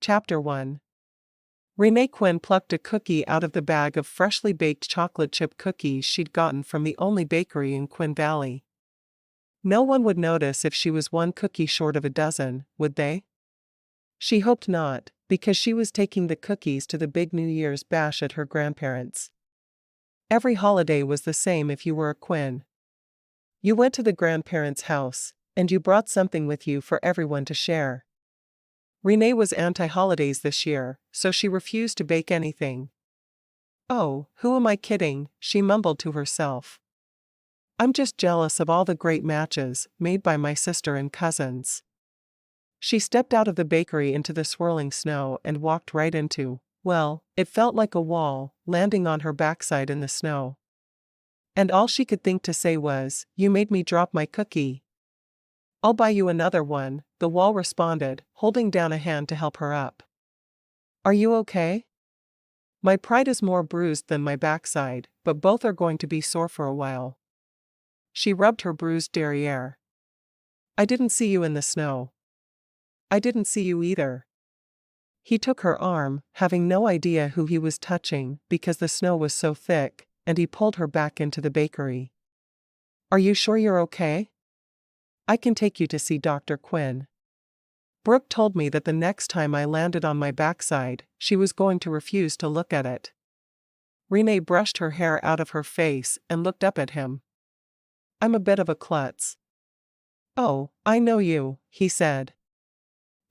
Chapter 1. Renae Quinn plucked a cookie out of the bag of freshly baked chocolate chip cookies she'd gotten from the only bakery in Quinn Valley. No one would notice if she was one cookie short of a dozen, would they? She hoped not, because she was taking the cookies to the big New Year's bash at her grandparents'. Every holiday was the same if you were a Quinn. You went to the grandparents' house, and you brought something with you for everyone to share. Renae was anti-holidays this year, so she refused to bake anything. "Oh, who am I kidding?" she mumbled to herself. "I'm just jealous of all the great matches made by my sister and cousins." She stepped out of the bakery into the swirling snow and walked right into, well, it felt like a wall, landing on her backside in the snow. And all she could think to say was, "You made me drop my cookie." "I'll buy you another one," the wall responded, holding down a hand to help her up. "Are you okay?" "My pride is more bruised than my backside, but both are going to be sore for a while." She rubbed her bruised derriere. "I didn't see you in the snow." "I didn't see you either." He took her arm, having no idea who he was touching because the snow was so thick, and he pulled her back into the bakery. "Are you sure you're okay? I can take you to see Dr. Quinn. Brooke told me that the next time I landed on my backside, she was going to refuse to look at it." Renae brushed her hair out of her face and looked up at him. "I'm a bit of a klutz." "Oh, I know you," he said.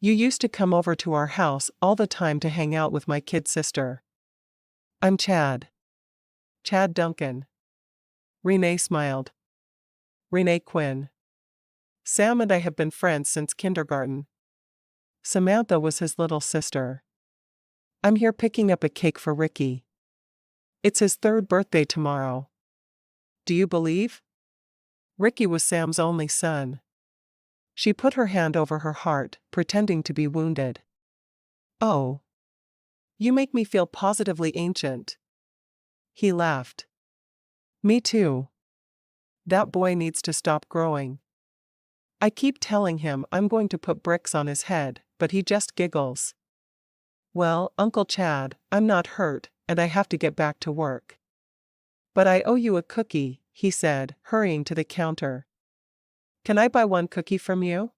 "You used to come over to our house all the time to hang out with my kid sister." "I'm Chad. Chad Duncan." Renae smiled. "Renae Quinn. Sam and I have been friends since kindergarten. Samantha was his little sister. I'm here picking up a cake for Ricky. It's his 3rd birthday tomorrow. Do you believe? Ricky was Sam's only son." She put her hand over her heart, pretending to be wounded. "Oh. You make me feel positively ancient." He laughed. "Me too. That boy needs to stop growing. I keep telling him I'm going to put bricks on his head, but he just giggles." "Well, Uncle Chad, I'm not hurt, and I have to get back to work." "But I owe you a cookie," he said, hurrying to the counter. "Can I buy one cookie from you?"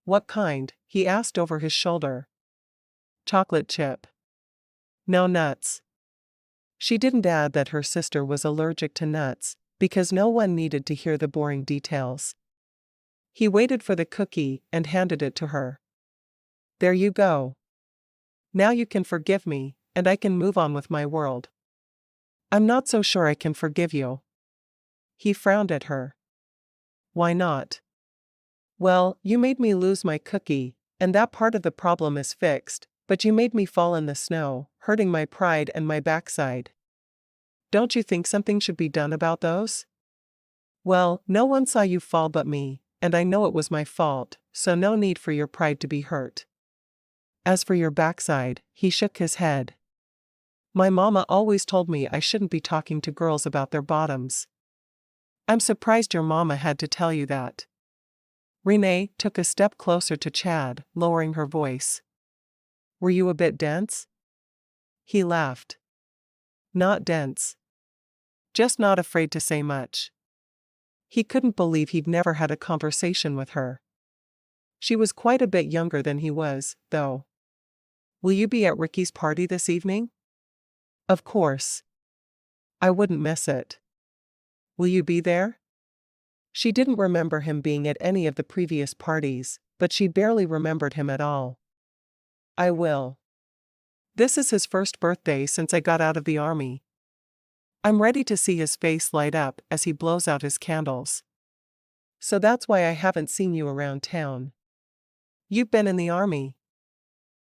"What kind?" he asked over his shoulder. "Chocolate chip. No nuts." She didn't add that her sister was allergic to nuts, because no one needed to hear the boring details. He waited for the cookie and handed it to her. "There you go. Now you can forgive me, and I can move on with my world." "I'm not so sure I can forgive you." He frowned at her. "Why not?" "Well, you made me lose my cookie, and that part of the problem is fixed, but you made me fall in the snow, hurting my pride and my backside. Don't you think something should be done about those?" "Well, no one saw you fall but me, and I know it was my fault, so no need for your pride to be hurt. As for your backside," he shook his head. "My mama always told me I shouldn't be talking to girls about their bottoms." "I'm surprised your mama had to tell you that." Renae took a step closer to Chad, lowering her voice. "Were you a bit dense?" He laughed. "Not dense. Just not afraid to say much." He couldn't believe he'd never had a conversation with her. She was quite a bit younger than he was, though. "Will you be at Ricky's party this evening?" "Of course. I wouldn't miss it." "Will you be there?" She didn't remember him being at any of the previous parties, but she barely remembered him at all. "I will. This is his 1st birthday since I got out of the army. I'm ready to see his face light up as he blows out his candles. So that's why I haven't seen you around town. You've been in the army."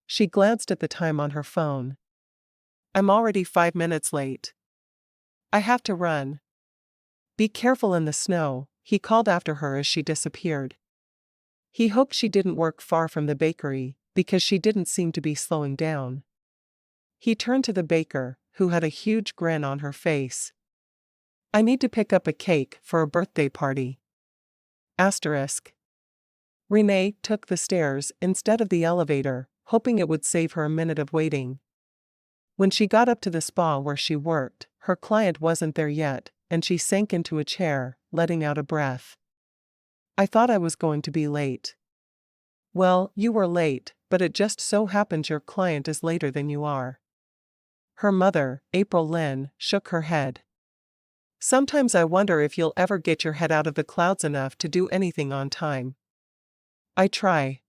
She glanced at the time on her phone. "I'm already 5 minutes late. I have to run." "Be careful in the snow," he called after her as she disappeared. He hoped she didn't work far from the bakery, because she didn't seem to be slowing down. He turned to the baker, who had a huge grin on her face. "I need to pick up a cake for a birthday party." *. Renae took the stairs instead of the elevator, hoping it would save her a minute of waiting. When she got up to the spa where she worked, her client wasn't there yet, and she sank into a chair, letting out a breath. "I thought I was going to be late." "Well, you were late, but it just so happens your client is later than you are." Her mother, April Lynn, shook her head. "Sometimes I wonder if you'll ever get your head out of the clouds enough to do anything on time." "I try."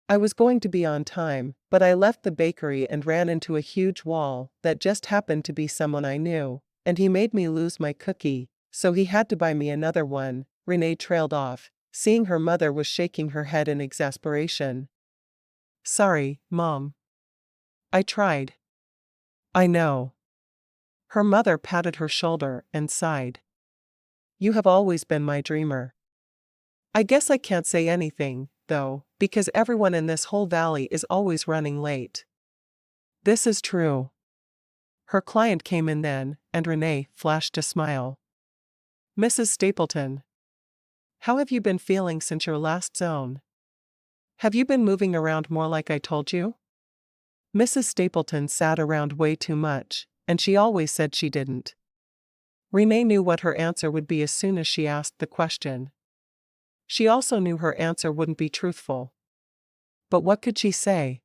"I was going to be on time, but I left the bakery and ran into a huge wall that just happened to be someone I knew, and he made me lose my cookie, so he had to buy me another one," Renae trailed off, seeing her mother was shaking her head in exasperation. "Sorry, Mom. I tried." "I know." Her mother patted her shoulder and sighed. "You have always been my dreamer." "I guess I can't say anything, though, because everyone in this whole valley is always running late." "This is true." Her client came in then, and Renae flashed a smile. "Mrs. Stapleton. How have you been feeling since your last zone? Have you been moving around more like I told you?" Mrs. Stapleton sat around way too much, and she always said she didn't. Renae knew what her answer would be as soon as she asked the question. She also knew her answer wouldn't be truthful. But what could she say?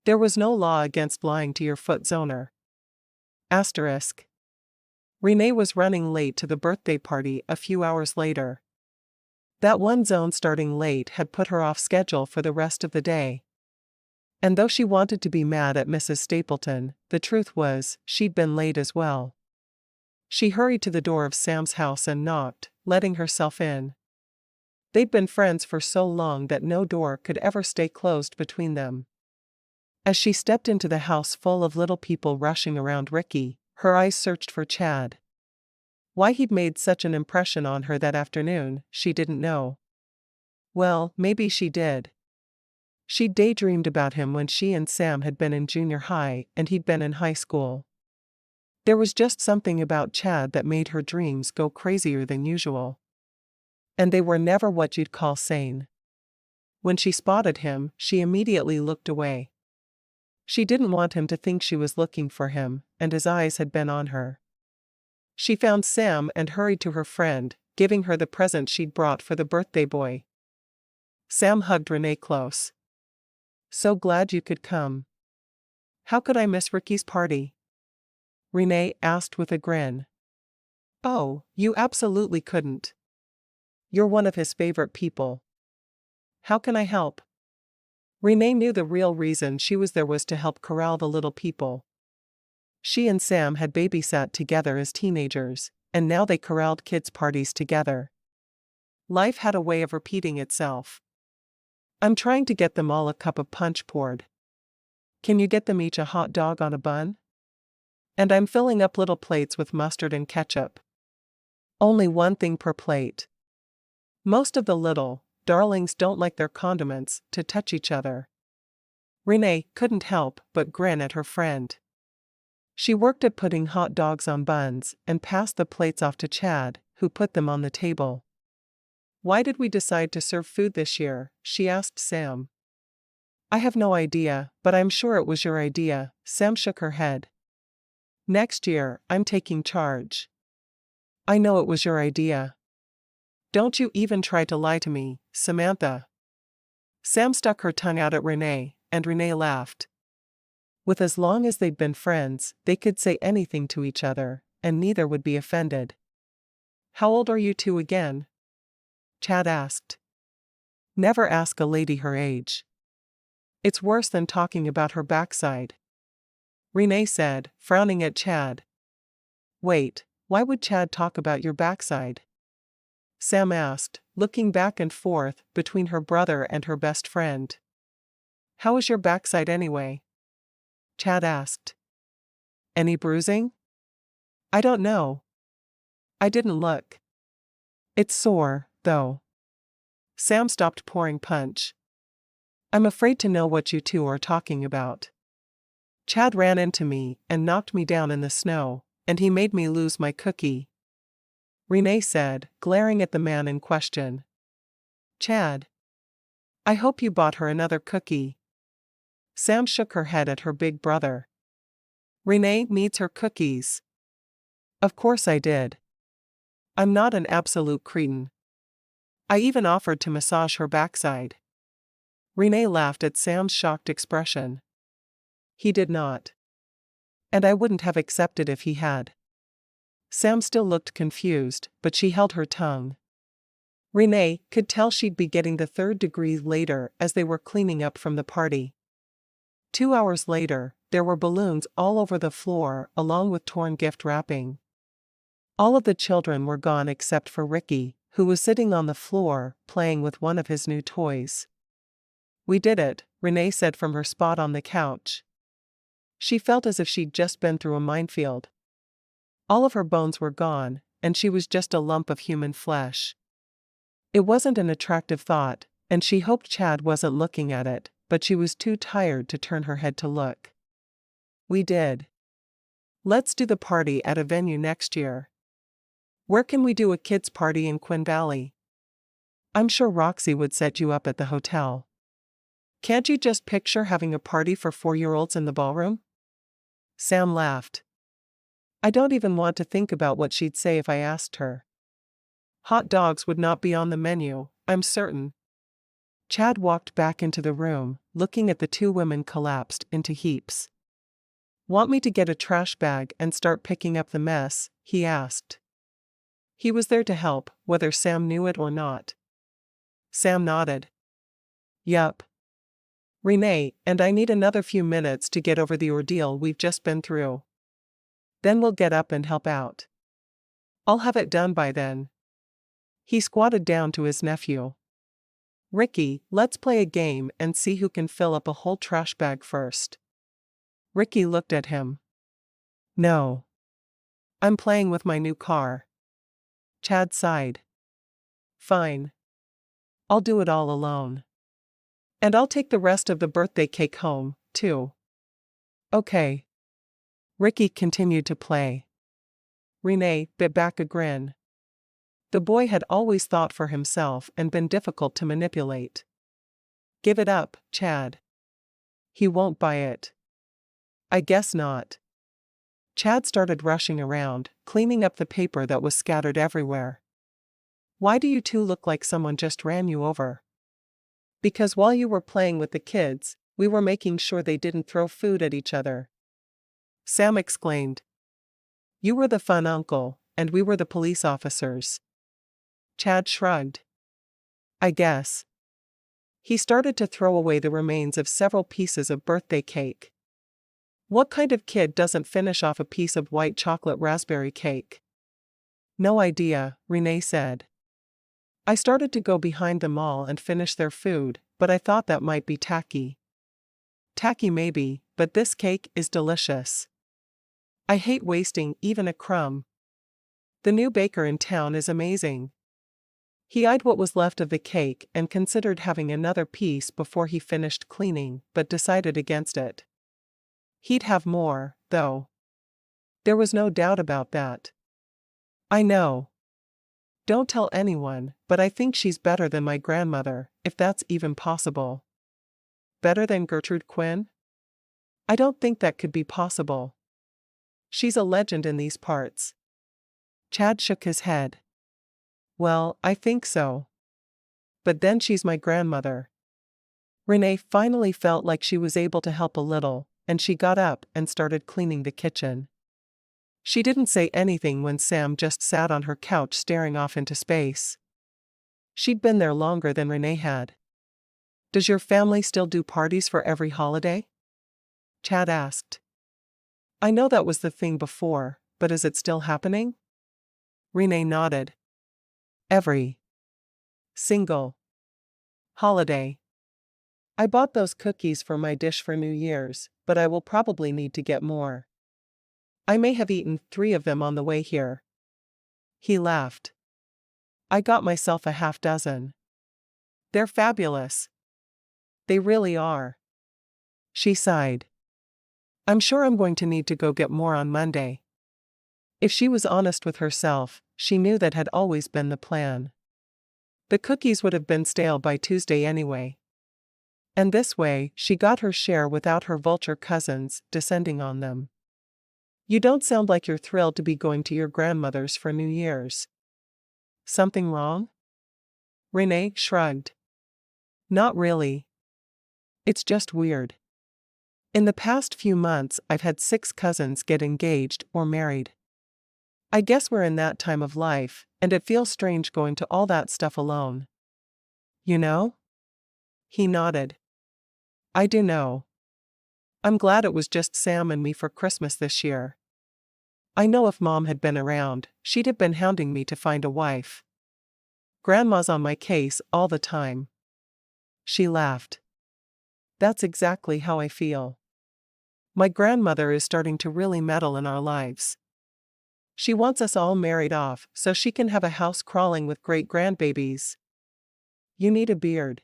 There was no law against lying to your foot zoner. Asterisk. Renae was running late to the birthday party a few hours later. That one zone starting late had put her off schedule for the rest of the day. And though she wanted to be mad at Mrs. Stapleton, the truth was, she'd been late as well. She hurried to the door of Sam's house and knocked, letting herself in. They'd been friends for so long that no door could ever stay closed between them. As she stepped into the house full of little people rushing around Ricky, her eyes searched for Chad. Why he'd made such an impression on her that afternoon, she didn't know. Well, maybe she did. She'd daydreamed about him when she and Sam had been in junior high and he'd been in high school. There was just something about Chad that made her dreams go crazier than usual. And they were never what you'd call sane. When she spotted him, she immediately looked away. She didn't want him to think she was looking for him, and his eyes had been on her. She found Sam and hurried to her friend, giving her the present she'd brought for the birthday boy. Sam hugged Renae close. "So glad you could come." "How could I miss Ricky's party?" Renae asked with a grin. "Oh, you absolutely couldn't. You're one of his favorite people. How can I help?" Renae knew the real reason she was there was to help corral the little people. She and Sam had babysat together as teenagers, and now they corralled kids' parties together. Life had a way of repeating itself. "I'm trying to get them all a cup of punch poured. Can you get them each a hot dog on a bun? And I'm filling up little plates with mustard and ketchup. Only one thing per plate. Most of the little darlings don't like their condiments to touch each other." Renae couldn't help but grin at her friend. She worked at putting hot dogs on buns and passed the plates off to Chad, who put them on the table. "Why did we decide to serve food this year?" she asked Sam. "I have no idea, but I'm sure it was your idea." Sam shook her head. "Next year, I'm taking charge." "I know it was your idea. Don't you even try to lie to me, Samantha." Sam stuck her tongue out at Renae, and Renae laughed. With as long as they'd been friends, they could say anything to each other, and neither would be offended. "How old are you two again?" Chad asked. Never ask a lady her age. It's worse than talking about her backside, Renae said, frowning at Chad. "Wait, why would Chad talk about your backside?" Sam asked, looking back and forth between her brother and her best friend. "How is your backside anyway?" Chad asked. "Any bruising?" "I don't know. I didn't look. It's sore, though." Sam stopped pouring punch. "I'm afraid to know what you two are talking about. Chad ran into me and knocked me down in the snow, and he made me lose my cookie," Renae said, glaring at the man in question. "Chad. I hope you bought her another cookie." Sam shook her head at her big brother. Renae needs her cookies. Of course I did. I'm not an absolute cretin. I even offered to massage her backside. Renae laughed at Sam's shocked expression. He did not. And I wouldn't have accepted if he had. Sam still looked confused, but she held her tongue. Renae could tell she'd be getting the third degree later as they were cleaning up from the party. 2 hours later, there were balloons all over the floor along with torn gift wrapping. All of the children were gone except for Ricky, who was sitting on the floor, playing with one of his new toys. We did it, Renae said from her spot on the couch. She felt as if she'd just been through a minefield. All of her bones were gone, and she was just a lump of human flesh. It wasn't an attractive thought, and she hoped Chad wasn't looking at it, but she was too tired to turn her head to look. We did. Let's do the party at a venue next year. Where can we do a kids' party in Quinn Valley? I'm sure Roxy would set you up at the hotel. Can't you just picture having a party for 4-year-olds in the ballroom? Sam laughed. I don't even want to think about what she'd say if I asked her. Hot dogs would not be on the menu, I'm certain. Chad walked back into the room, looking at the two women collapsed into heaps. Want me to get a trash bag and start picking up the mess? He asked. He was there to help, whether Sam knew it or not. Sam nodded. Yup. Renae and I need another few minutes to get over the ordeal we've just been through. Then we'll get up and help out. I'll have it done by then. He squatted down to his nephew. Ricky, let's play a game and see who can fill up a whole trash bag first. Ricky looked at him. No. I'm playing with my new car. Chad sighed. Fine. I'll do it all alone. And I'll take the rest of the birthday cake home, too. Okay. Ricky continued to play. Renae bit back a grin. The boy had always thought for himself and been difficult to manipulate. Give it up, Chad. He won't buy it. I guess not. Chad started rushing around, cleaning up the paper that was scattered everywhere. Why do you two look like someone just ran you over? Because while you were playing with the kids, we were making sure they didn't throw food at each other. Sam exclaimed. You were the fun uncle, and we were the police officers. Chad shrugged. I guess. He started to throw away the remains of several pieces of birthday cake. What kind of kid doesn't finish off a piece of white chocolate raspberry cake? No idea, Renae said. I started to go behind them all and finish their food, but I thought that might be tacky. Tacky maybe, but this cake is delicious. I hate wasting even a crumb. The new baker in town is amazing. He eyed what was left of the cake and considered having another piece before he finished cleaning, but decided against it. He'd have more, though. There was no doubt about that. I know. Don't tell anyone, but I think she's better than my grandmother, if that's even possible. Better than Gertrude Quinn? I don't think that could be possible. She's a legend in these parts. Chad shook his head. Well, I think so. But then she's my grandmother. Renae finally felt like she was able to help a little, and she got up and started cleaning the kitchen. She didn't say anything when Sam just sat on her couch staring off into space. She'd been there longer than Renae had. Does your family still do parties for every holiday? Chad asked. I know that was the thing before, but is it still happening? Renae nodded. Every single holiday. I bought those cookies for my dish for New Year's, but I will probably need to get more. I may have eaten 3 of them on the way here. He laughed. I got myself a half dozen. They're fabulous. They really are. She sighed. I'm sure I'm going to need to go get more on Monday. If she was honest with herself, she knew that had always been the plan. The cookies would have been stale by Tuesday anyway. And this way, she got her share without her vulture cousins descending on them. You don't sound like you're thrilled to be going to your grandmother's for New Year's. Something wrong? Renae shrugged. Not really. It's just weird. In the past few months, I've had 6 cousins get engaged or married. I guess we're in that time of life, and it feels strange going to all that stuff alone. You know? He nodded. I do know. I'm glad it was just Sam and me for Christmas this year. I know if Mom had been around, she'd have been hounding me to find a wife. Grandma's on my case all the time. She laughed. That's exactly how I feel. My grandmother is starting to really meddle in our lives. She wants us all married off so she can have a house crawling with great-grandbabies. You need a beard.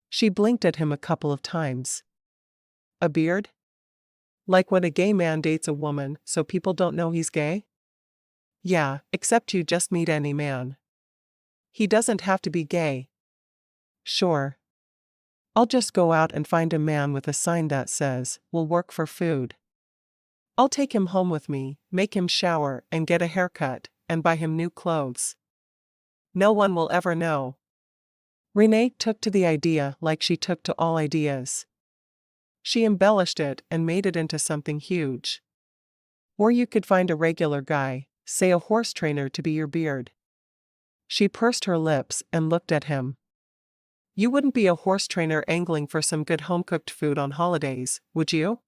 She blinked at him a couple of times. A beard? Like when a gay man dates a woman so people don't know he's gay? Yeah, except you just meet any man. He doesn't have to be gay. Sure. I'll just go out and find a man with a sign that says, "Will work for food." I'll take him home with me, make him shower and get a haircut, and buy him new clothes. No one will ever know. Renae took to the idea like she took to all ideas. She embellished it and made it into something huge. Or you could find a regular guy, say a horse trainer, to be your beard. She pursed her lips and looked at him. You wouldn't be a horse trainer angling for some good home-cooked food on holidays, would you?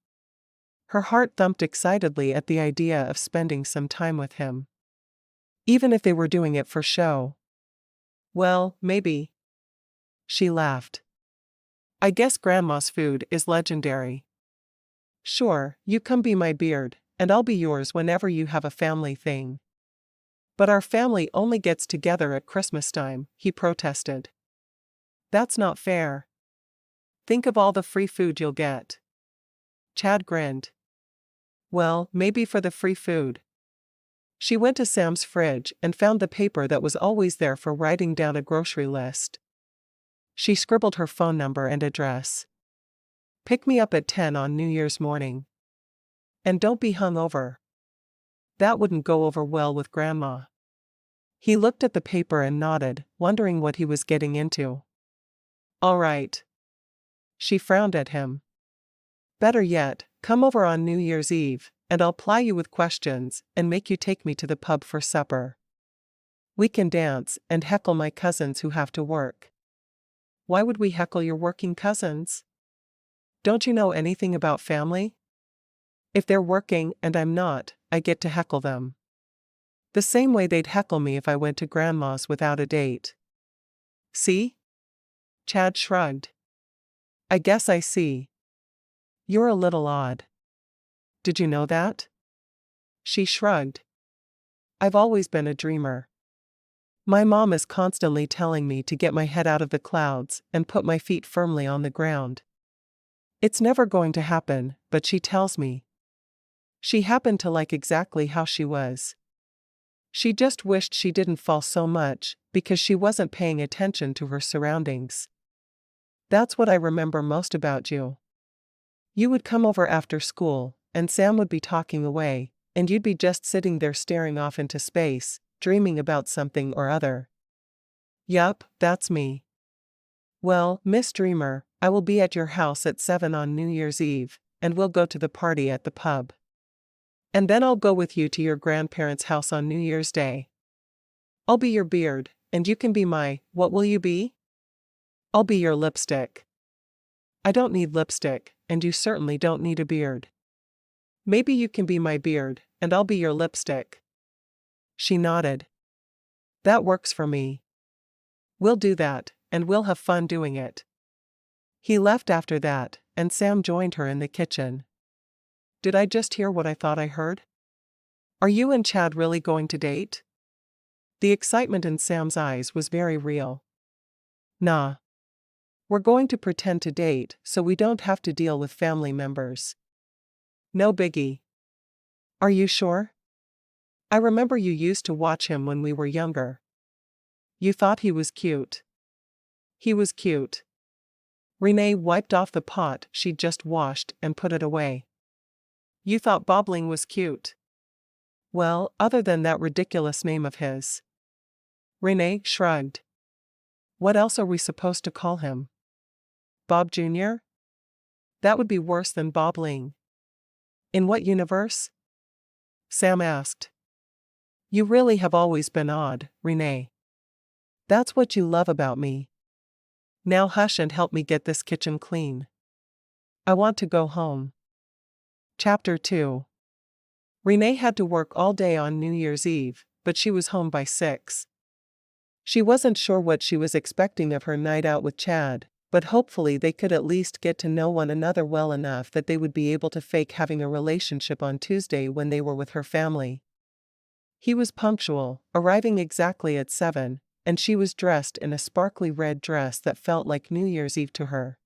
Her heart thumped excitedly at the idea of spending some time with him. Even if they were doing it for show. Well, maybe. She laughed. I guess Grandma's food is legendary. Sure, you come be my beard, and I'll be yours whenever you have a family thing. But our family only gets together at Christmas time, he protested. That's not fair. Think of all the free food you'll get. Chad grinned. Well, maybe for the free food. She went to Sam's fridge and found the paper that was always there for writing down a grocery list. She scribbled her phone number and address. Pick me up at 10 on New Year's morning. And don't be hungover. That wouldn't go over well with Grandma. He looked at the paper and nodded, wondering what he was getting into. All right. She frowned at him. Better yet, come over on New Year's Eve, and I'll ply you with questions and make you take me to the pub for supper. We can dance and heckle my cousins who have to work. Why would we heckle your working cousins? Don't you know anything about family? If they're working and I'm not, I get to heckle them. The same way they'd heckle me if I went to Grandma's without a date. See? Chad shrugged. I guess I see. You're a little odd. Did you know that? She shrugged. I've always been a dreamer. My mom is constantly telling me to get my head out of the clouds and put my feet firmly on the ground. It's never going to happen, but she tells me. She happened to like exactly how she was. She just wished she didn't fall so much, because she wasn't paying attention to her surroundings. That's what I remember most about you. You would come over after school, and Sam would be talking away, and you'd be just sitting there staring off into space, dreaming about something or other. Yup, that's me. Well, Miss Dreamer, I will be at your house at 7 on New Year's Eve, and we'll go to the party at the pub. And then I'll go with you to your grandparents' house on New Year's Day. I'll be your beard, and you can be my, what will you be? I'll be your lipstick. I don't need lipstick, and you certainly don't need a beard. Maybe you can be my beard, and I'll be your lipstick. She nodded. That works for me. We'll do that, and we'll have fun doing it. He left after that, and Sam joined her in the kitchen. Did I just hear what I thought I heard? Are you and Chad really going to date? The excitement in Sam's eyes was very real. Nah. We're going to pretend to date so we don't have to deal with family members. No biggie. Are you sure? I remember you used to watch him when we were younger. You thought he was cute. He was cute. Renae wiped off the pot she'd just washed and put it away. You thought bobbling was cute. Well, other than that ridiculous name of his. Renae shrugged. What else are we supposed to call him? Bob Jr.? That would be worse than bobbling. In what universe? Sam asked. You really have always been odd, Renae. That's what you love about me. Now hush and help me get this kitchen clean. I want to go home. Chapter 2. Renae had to work all day on New Year's Eve, but she was home by 6. She wasn't sure what she was expecting of her night out with Chad, but hopefully they could at least get to know one another well enough that they would be able to fake having a relationship on Tuesday when they were with her family. He was punctual, arriving exactly at 7, and she was dressed in a sparkly red dress that felt like New Year's Eve to her.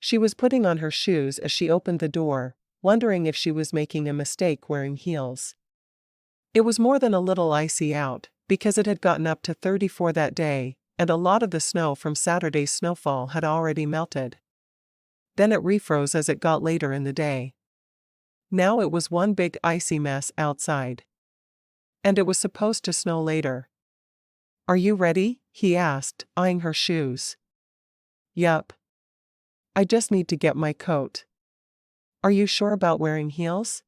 She was putting on her shoes as she opened the door, wondering if she was making a mistake wearing heels. It was more than a little icy out, because it had gotten up to 34 that day, and a lot of the snow from Saturday's snowfall had already melted. Then it refroze as it got later in the day. Now it was one big icy mess outside. And it was supposed to snow later. Are you ready? He asked, eyeing her shoes. Yup. I just need to get my coat. Are you sure about wearing heels?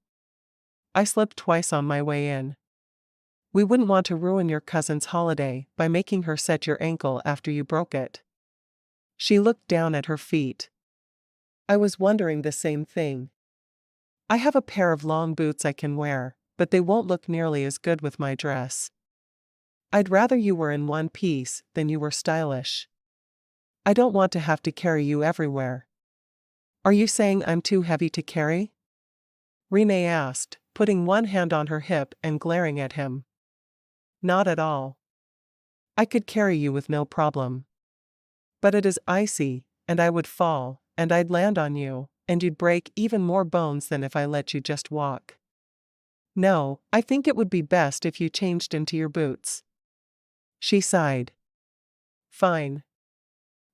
I slipped twice on my way in. We wouldn't want to ruin your cousin's holiday by making her set your ankle after you broke it. She looked down at her feet. I was wondering the same thing. I have a pair of long boots I can wear, but they won't look nearly as good with my dress. I'd rather you were in one piece than you were stylish. I don't want to have to carry you everywhere. Are you saying I'm too heavy to carry? Renae asked, putting one hand on her hip and glaring at him. Not at all. I could carry you with no problem. But it is icy, and I would fall, and I'd land on you, and you'd break even more bones than if I let you just walk. No, I think it would be best if you changed into your boots. She sighed. Fine.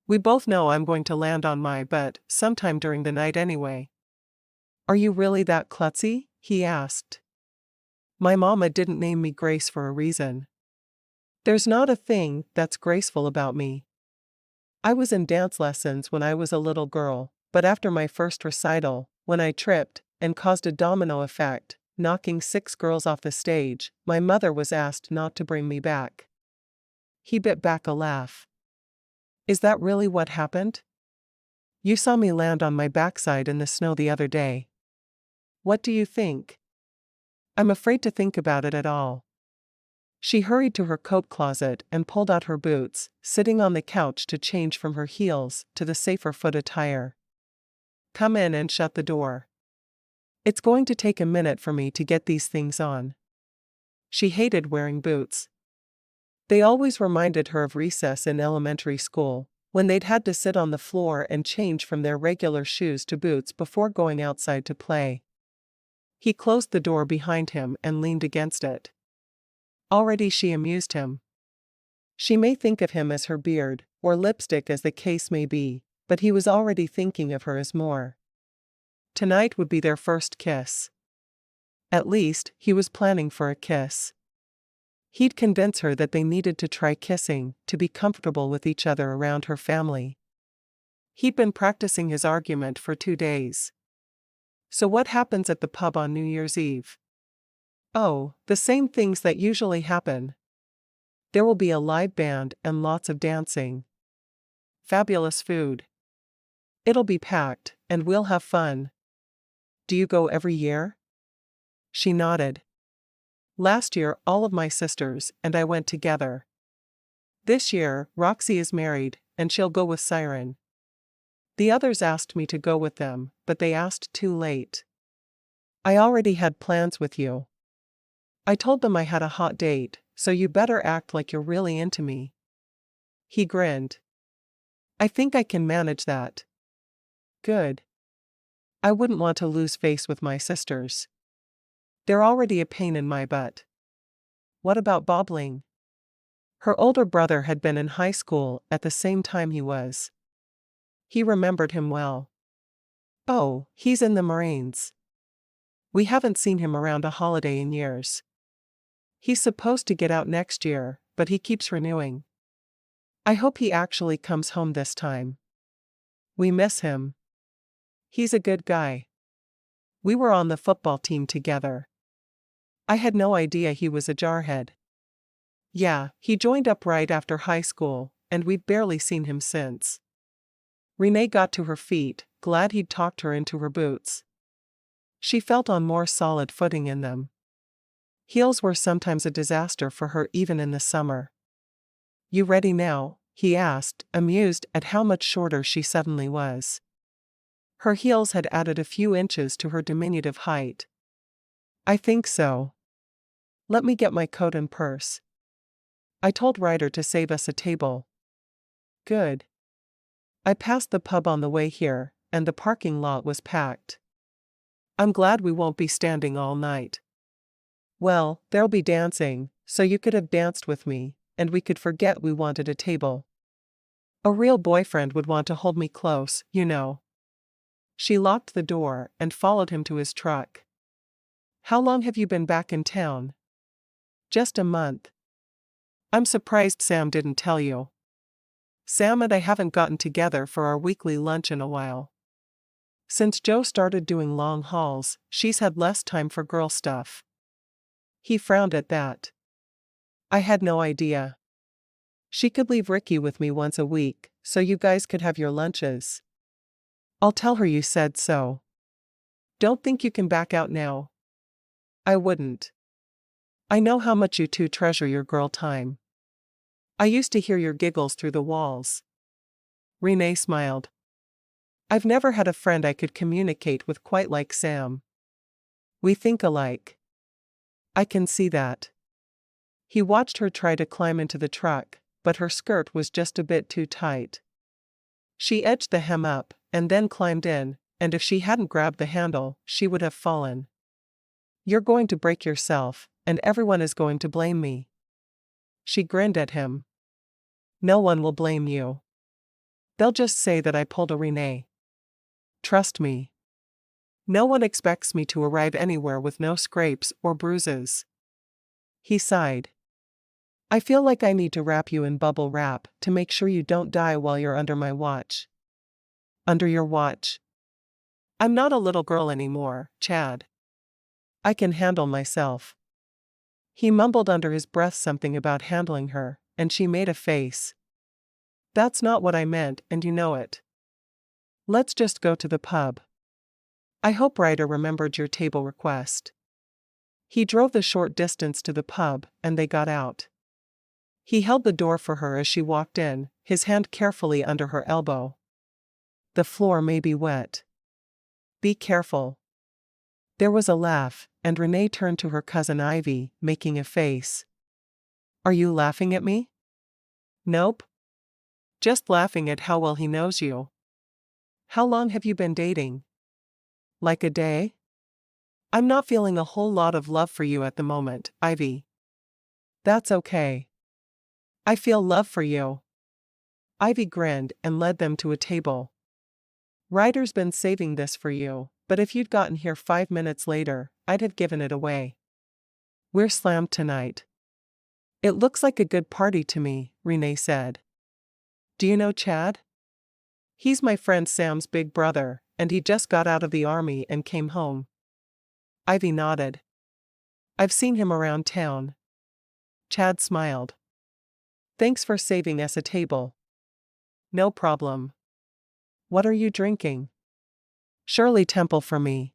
We both know I'm going to land on my butt sometime during the night anyway. Are you really that klutzy? He asked. My mama didn't name me Grace for a reason. There's not a thing that's graceful about me. I was in dance lessons when I was a little girl, but after my first recital, when I tripped and caused a domino effect, knocking 6 girls off the stage, my mother was asked not to bring me back. He bit back a laugh. Is that really what happened? You saw me land on my backside in the snow the other day. What do you think? I'm afraid to think about it at all. She hurried to her coat closet and pulled out her boots, sitting on the couch to change from her heels to the safer foot attire. Come in and shut the door. It's going to take a minute for me to get these things on. She hated wearing boots. They always reminded her of recess in elementary school, when they'd had to sit on the floor and change from their regular shoes to boots before going outside to play. He closed the door behind him and leaned against it. Already she amused him. She may think of him as her beard, or lipstick as the case may be, but he was already thinking of her as more. Tonight would be their first kiss. At least, he was planning for a kiss. He'd convince her that they needed to try kissing to be comfortable with each other around her family. He'd been practicing his argument for 2 days. So what happens at the pub on New Year's Eve? Oh, the same things that usually happen. There will be a live band and lots of dancing. Fabulous food. It'll be packed, and we'll have fun. Do you go every year? She nodded. Last year all of my sisters and I went together. This year, Roxy is married, and she'll go with Siren. The others asked me to go with them, but they asked too late. I already had plans with you. I told them I had a hot date, so you better act like you're really into me. He grinned. I think I can manage that. Good. I wouldn't want to lose face with my sisters. They're already a pain in my butt. What about bobbling? Her older brother had been in high school at the same time he was. He remembered him well. Oh, he's in the Marines. We haven't seen him around a holiday in years. He's supposed to get out next year, but he keeps renewing. I hope he actually comes home this time. We miss him. He's a good guy. We were on the football team together. I had no idea he was a jarhead. Yeah, he joined up right after high school, and we've barely seen him since. Renae got to her feet, glad he'd talked her into her boots. She felt on more solid footing in them. Heels were sometimes a disaster for her even in the summer. You ready now? He asked, amused at how much shorter she suddenly was. Her heels had added a few inches to her diminutive height. I think so. Let me get my coat and purse. I told Ryder to save us a table. Good. I passed the pub on the way here, and the parking lot was packed. I'm glad we won't be standing all night. Well, there'll be dancing, so you could have danced with me, and we could forget we wanted a table. A real boyfriend would want to hold me close, you know. She locked the door and followed him to his truck. How long have you been back in town? Just a month. I'm surprised Sam didn't tell you. Sam and I haven't gotten together for our weekly lunch in a while. Since Joe started doing long hauls, she's had less time for girl stuff. He frowned at that. I had no idea. She could leave Ricky with me once a week, so you guys could have your lunches. I'll tell her you said so. Don't think you can back out now. I wouldn't. I know how much you two treasure your girl time. I used to hear your giggles through the walls. Renae smiled. I've never had a friend I could communicate with quite like Sam. We think alike. I can see that. He watched her try to climb into the truck, but her skirt was just a bit too tight. She edged the hem up, and then climbed in, and if she hadn't grabbed the handle, she would have fallen. You're going to break yourself, and everyone is going to blame me. She grinned at him. No one will blame you. They'll just say that I pulled a Renae. Trust me. No one expects me to arrive anywhere with no scrapes or bruises. He sighed. I feel like I need to wrap you in bubble wrap to make sure you don't die while you're under my watch. Under your watch? I'm not a little girl anymore, Chad. I can handle myself. He mumbled under his breath something about handling her, and she made a face. That's not what I meant, and you know it. Let's just go to the pub. I hope Ryder remembered your table request. He drove the short distance to the pub, and they got out. He held the door for her as she walked in, his hand carefully under her elbow. The floor may be wet. Be careful. There was a laugh, and Renae turned to her cousin Ivy, making a face. Are you laughing at me? Nope. Just laughing at how well he knows you. How long have you been dating? Like a day? I'm not feeling a whole lot of love for you at the moment, Ivy. That's okay. I feel love for you. Ivy grinned and led them to a table. Ryder's been saving this for you, but if you'd gotten here 5 minutes later, I'd have given it away. We're slammed tonight. It looks like a good party to me, Renae said. Do you know Chad? He's my friend Sam's big brother, and he just got out of the army and came home. Ivy nodded. I've seen him around town. Chad smiled. Thanks for saving us a table. No problem. What are you drinking? Shirley Temple for me.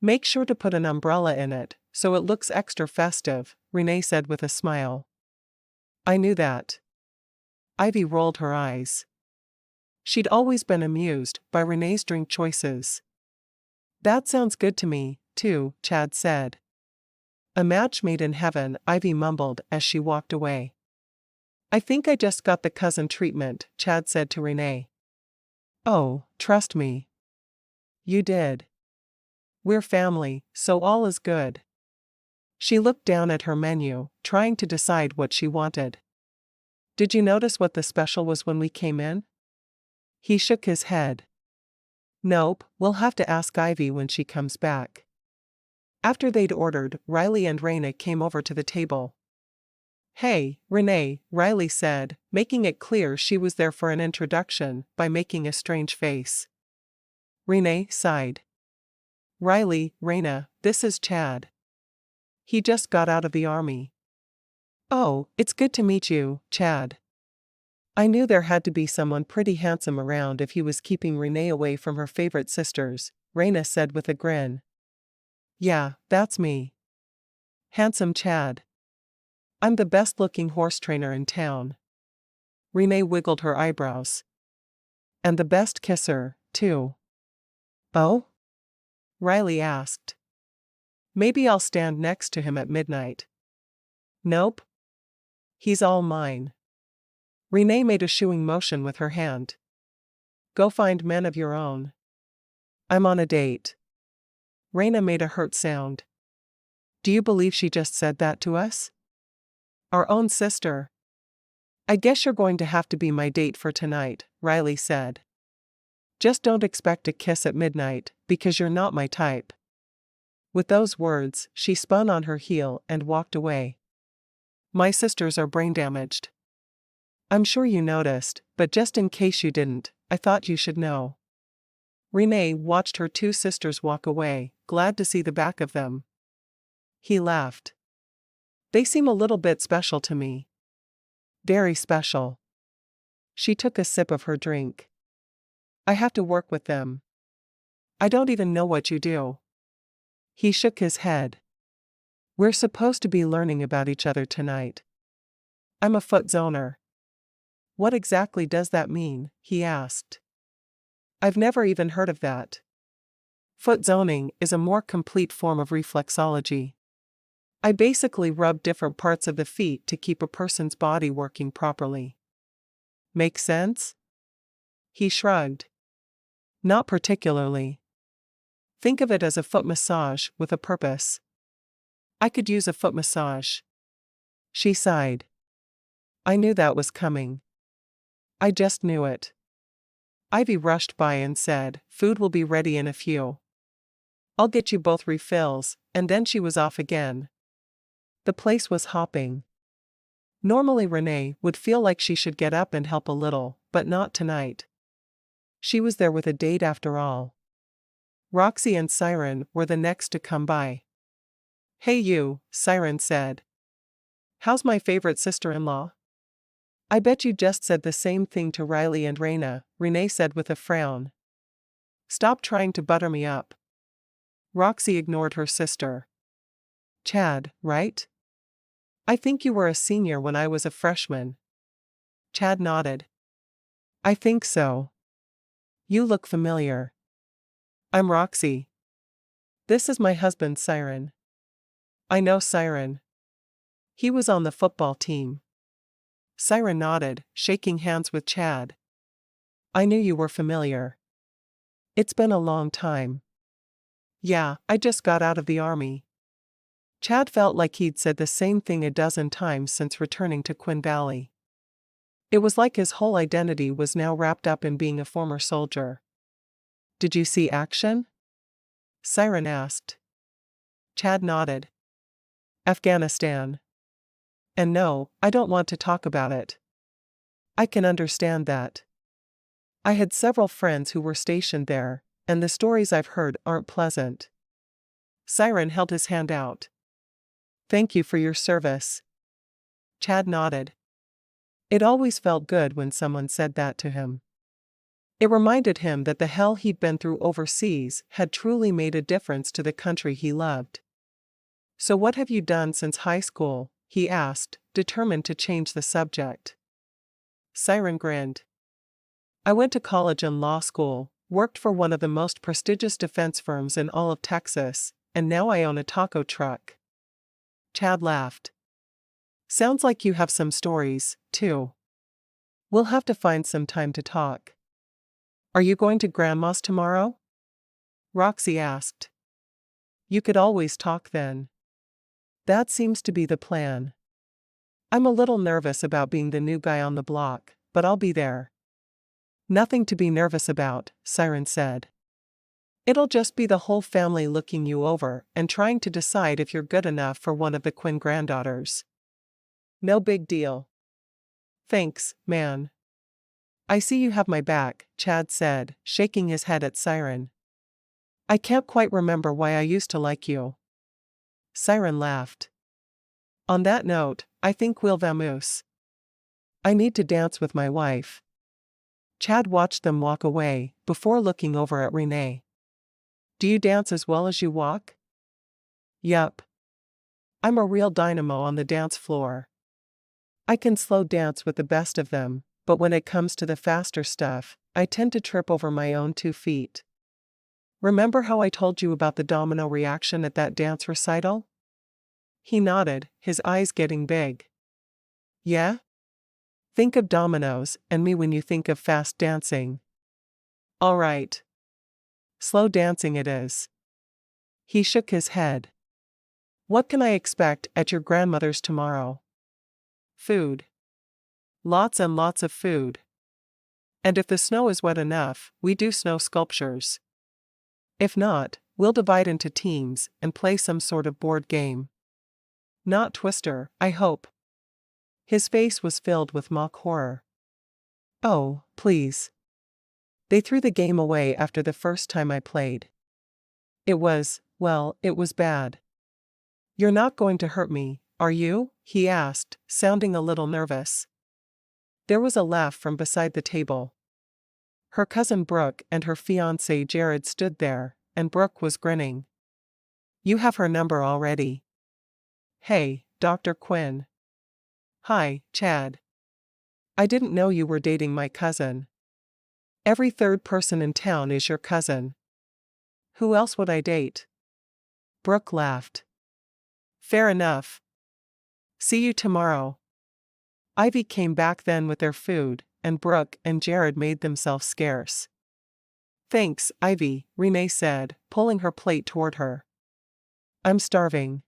Make sure to put an umbrella in it, so it looks extra festive, Renae said with a smile. I knew that. Ivy rolled her eyes. She'd always been amused by Renae's drink choices. That sounds good to me, too, Chad said. A match made in heaven, Ivy mumbled as she walked away. I think I just got the cousin treatment, Chad said to Renae. Oh, trust me. You did. We're family, so all is good. She looked down at her menu, trying to decide what she wanted. Did you notice what the special was when we came in? He shook his head. Nope, we'll have to ask Ivy when she comes back. After they'd ordered, Riley and Renae came over to the table. Hey, Renae, Riley said, making it clear she was there for an introduction by making a strange face. Renae sighed. Riley, Renae, this is Chad. He just got out of the army. Oh, it's good to meet you, Chad. I knew there had to be someone pretty handsome around if he was keeping Renae away from her favorite sisters, Renae said with a grin. Yeah, that's me. Handsome Chad. I'm the best-looking horse trainer in town. Renae wiggled her eyebrows. And the best kisser, too. Oh? Riley asked. Maybe I'll stand next to him at midnight. Nope. He's all mine. Renae made a shooing motion with her hand. Go find men of your own. I'm on a date. Renae made a hurt sound. Do you believe she just said that to us? Our own sister. I guess you're going to have to be my date for tonight, Riley said. Just don't expect a kiss at midnight, because you're not my type. With those words, she spun on her heel and walked away. My sisters are brain damaged. I'm sure you noticed, but just in case you didn't, I thought you should know. Renae watched her two sisters walk away, glad to see the back of them. He laughed. They seem a little bit special to me. Very special. She took a sip of her drink. I have to work with them. I don't even know what you do. He shook his head. We're supposed to be learning about each other tonight. I'm a foot zoner. What exactly does that mean? He asked. I've never even heard of that. Foot zoning is a more complete form of reflexology. I basically rub different parts of the feet to keep a person's body working properly. Make sense? He shrugged. Not particularly. Think of it as a foot massage with a purpose. I could use a foot massage. She sighed. I knew that was coming. I just knew it. Ivy rushed by and said, food will be ready in a few. I'll get you both refills, and then she was off again. The place was hopping. Normally Renae would feel like she should get up and help a little, but not tonight. She was there with a date after all. Roxy and Siren were the next to come by. Hey you, Siren said. How's my favorite sister-in-law? I bet you just said the same thing to Riley and Renae, Renae said with a frown. Stop trying to butter me up. Roxy ignored her sister. Chad, right? I think you were a senior when I was a freshman. Chad nodded. I think so. You look familiar. I'm Roxy. This is my husband Siren. I know Siren. He was on the football team. Siren nodded, shaking hands with Chad. I knew you were familiar. It's been a long time. Yeah, I just got out of the army. Chad felt like he'd said the same thing a dozen times since returning to Quinn Valley. It was like his whole identity was now wrapped up in being a former soldier. Did you see action? Siren asked. Chad nodded. Afghanistan. And no, I don't want to talk about it. I can understand that. I had several friends who were stationed there, and the stories I've heard aren't pleasant. Siren held his hand out. Thank you for your service. Chad nodded. It always felt good when someone said that to him. It reminded him that the hell he'd been through overseas had truly made a difference to the country he loved. So what have you done since high school? He asked, determined to change the subject. Siren grinned. I went to college and law school, worked for one of the most prestigious defense firms in all of Texas, and now I own a taco truck. Chad laughed. Sounds like you have some stories, too. We'll have to find some time to talk. Are you going to Grandma's tomorrow? Roxy asked. You could always talk then. That seems to be the plan. I'm a little nervous about being the new guy on the block, but I'll be there. Nothing to be nervous about, Siren said. It'll just be the whole family looking you over and trying to decide if you're good enough for one of the Quinn granddaughters. No big deal. Thanks, man. I see you have my back, Chad said, shaking his head at Siren. I can't quite remember why I used to like you. Siren laughed. On that note, I think we'll vamoose. I need to dance with my wife. Chad watched them walk away, before looking over at Renae. Do you dance as well as you walk? Yup. I'm a real dynamo on the dance floor. I can slow dance with the best of them, but when it comes to the faster stuff, I tend to trip over my own 2 feet. Remember how I told you about the domino reaction at that dance recital? He nodded, his eyes getting big. Yeah? Think of dominoes and me when you think of fast dancing. All right. Slow dancing it is. He shook his head. What can I expect at your grandmother's tomorrow? Food. Lots and lots of food. And if the snow is wet enough, we do snow sculptures. If not, we'll divide into teams and play some sort of board game. Not Twister, I hope. His face was filled with mock horror. Oh, please. They threw the game away after the first time I played. It was bad. You're not going to hurt me, are you? He asked, sounding a little nervous. There was a laugh from beside the table. Her cousin Brooke and her fiancé Jared stood there, and Brooke was grinning. You have her number already. Hey, Dr. Quinn. Hi, Chad. I didn't know you were dating my cousin. Every third person in town is your cousin. Who else would I date? Brooke laughed. Fair enough. See you tomorrow. Ivy came back then with their food, and Brooke and Jared made themselves scarce. Thanks, Ivy, Renae said, pulling her plate toward her. I'm starving.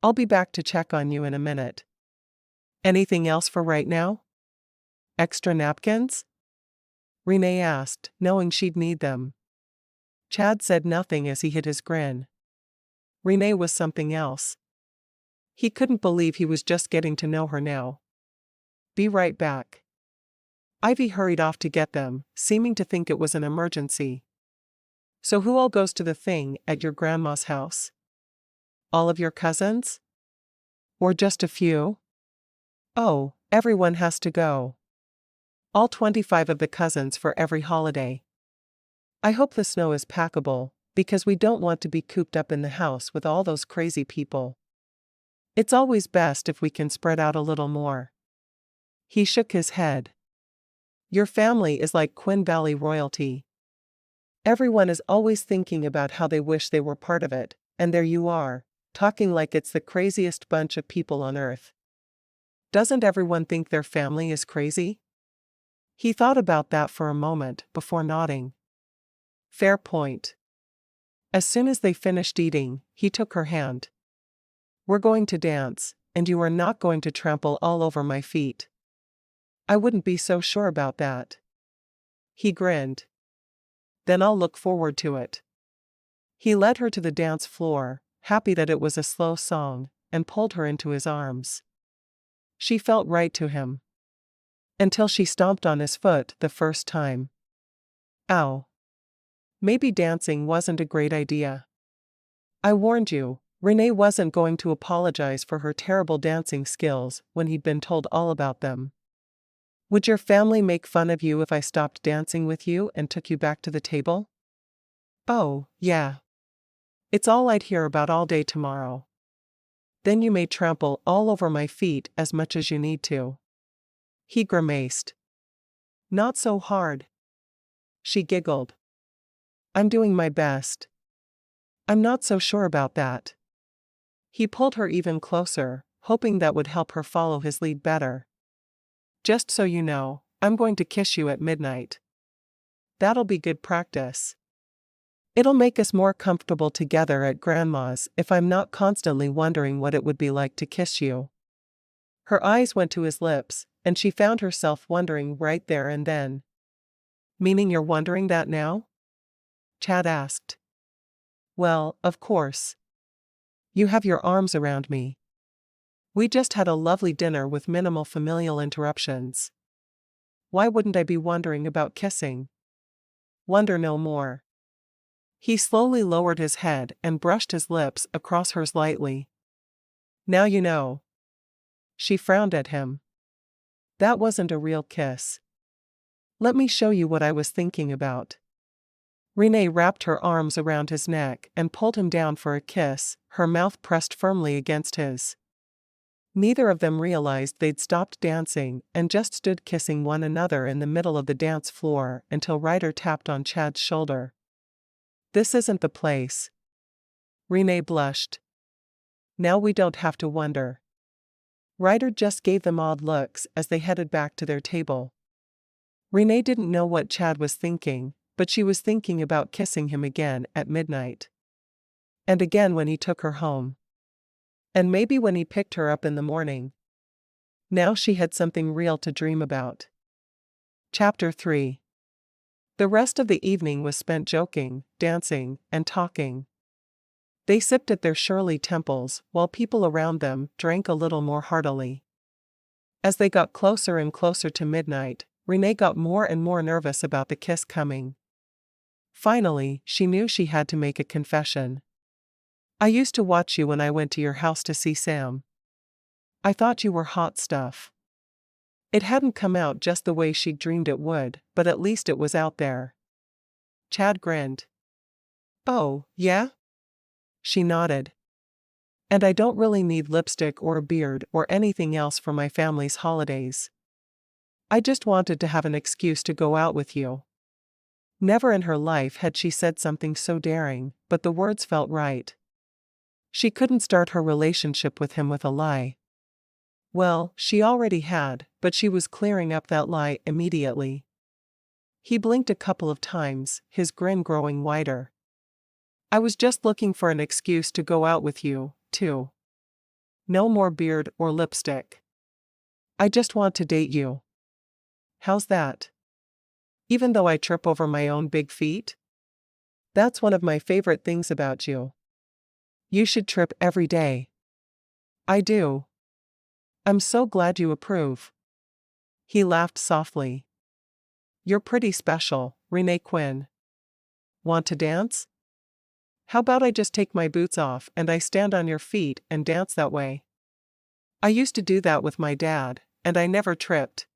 I'll be back to check on you in a minute. Anything else for right now? Extra napkins? Renae asked, knowing she'd need them. Chad said nothing as he hid his grin. Renae was something else. He couldn't believe he was just getting to know her now. Be right back. Ivy hurried off to get them, seeming to think it was an emergency. So who all goes to the thing at your grandma's house? All of your cousins? Or just a few? Oh, everyone has to go. All 25 of the cousins for every holiday. I hope the snow is packable, because we don't want to be cooped up in the house with all those crazy people. It's always best if we can spread out a little more. He shook his head. Your family is like Quinn Valley royalty. Everyone is always thinking about how they wish they were part of it, and there you are, talking like it's the craziest bunch of people on earth. Doesn't everyone think their family is crazy? He thought about that for a moment before nodding. Fair point. As soon as they finished eating, he took her hand. We're going to dance, and you are not going to trample all over my feet. I wouldn't be so sure about that. He grinned. Then I'll look forward to it. He led her to the dance floor, happy that it was a slow song, and pulled her into his arms. She felt right to him. Until she stomped on his foot the first time. Ow. Maybe dancing wasn't a great idea. I warned you, Renae wasn't going to apologize for her terrible dancing skills when he'd been told all about them. Would your family make fun of you if I stopped dancing with you and took you back to the table? Oh, yeah. It's all I'd hear about all day tomorrow. Then you may trample all over my feet as much as you need to. He grimaced. Not so hard. She giggled. I'm doing my best. I'm not so sure about that. He pulled her even closer, hoping that would help her follow his lead better. Just so you know, I'm going to kiss you at midnight. That'll be good practice. It'll make us more comfortable together at Grandma's if I'm not constantly wondering what it would be like to kiss you. Her eyes went to his lips, and she found herself wondering right there and then. Meaning you're wondering that now? Chad asked. Well, of course. You have your arms around me. We just had a lovely dinner with minimal familial interruptions. Why wouldn't I be wondering about kissing? Wonder no more. He slowly lowered his head and brushed his lips across hers lightly. Now you know. She frowned at him. That wasn't a real kiss. Let me show you what I was thinking about. Renae wrapped her arms around his neck and pulled him down for a kiss, her mouth pressed firmly against his. Neither of them realized they'd stopped dancing and just stood kissing one another in the middle of the dance floor until Ryder tapped on Chad's shoulder. This isn't the place. Renae blushed. Now we don't have to wonder. Ryder just gave them odd looks as they headed back to their table. Renae didn't know what Chad was thinking, but she was thinking about kissing him again at midnight. And again when he took her home. And maybe when he picked her up in the morning. Now she had something real to dream about. Chapter 3. The rest of the evening was spent joking, dancing, and talking. They sipped at their Shirley Temples while people around them drank a little more heartily. As they got closer and closer to midnight, Renae got more and more nervous about the kiss coming. Finally, she knew she had to make a confession. I used to watch you when I went to your house to see Sam. I thought you were hot stuff. It hadn't come out just the way she'd dreamed it would, but at least it was out there. Chad grinned. Oh, yeah? She nodded. And I don't really need lipstick or a beard or anything else for my family's holidays. I just wanted to have an excuse to go out with you. Never in her life had she said something so daring, but the words felt right. She couldn't start her relationship with him with a lie. Well, she already had, but she was clearing up that lie immediately. He blinked a couple of times, his grin growing wider. I was just looking for an excuse to go out with you, too. No more beard or lipstick. I just want to date you. How's that? Even though I trip over my own big feet? That's one of my favorite things about you. You should trip every day. I do. I'm so glad you approve. He laughed softly. You're pretty special, Renae Quinn. Want to dance? How about I just take my boots off and I stand on your feet and dance that way? I used to do that with my dad, and I never tripped.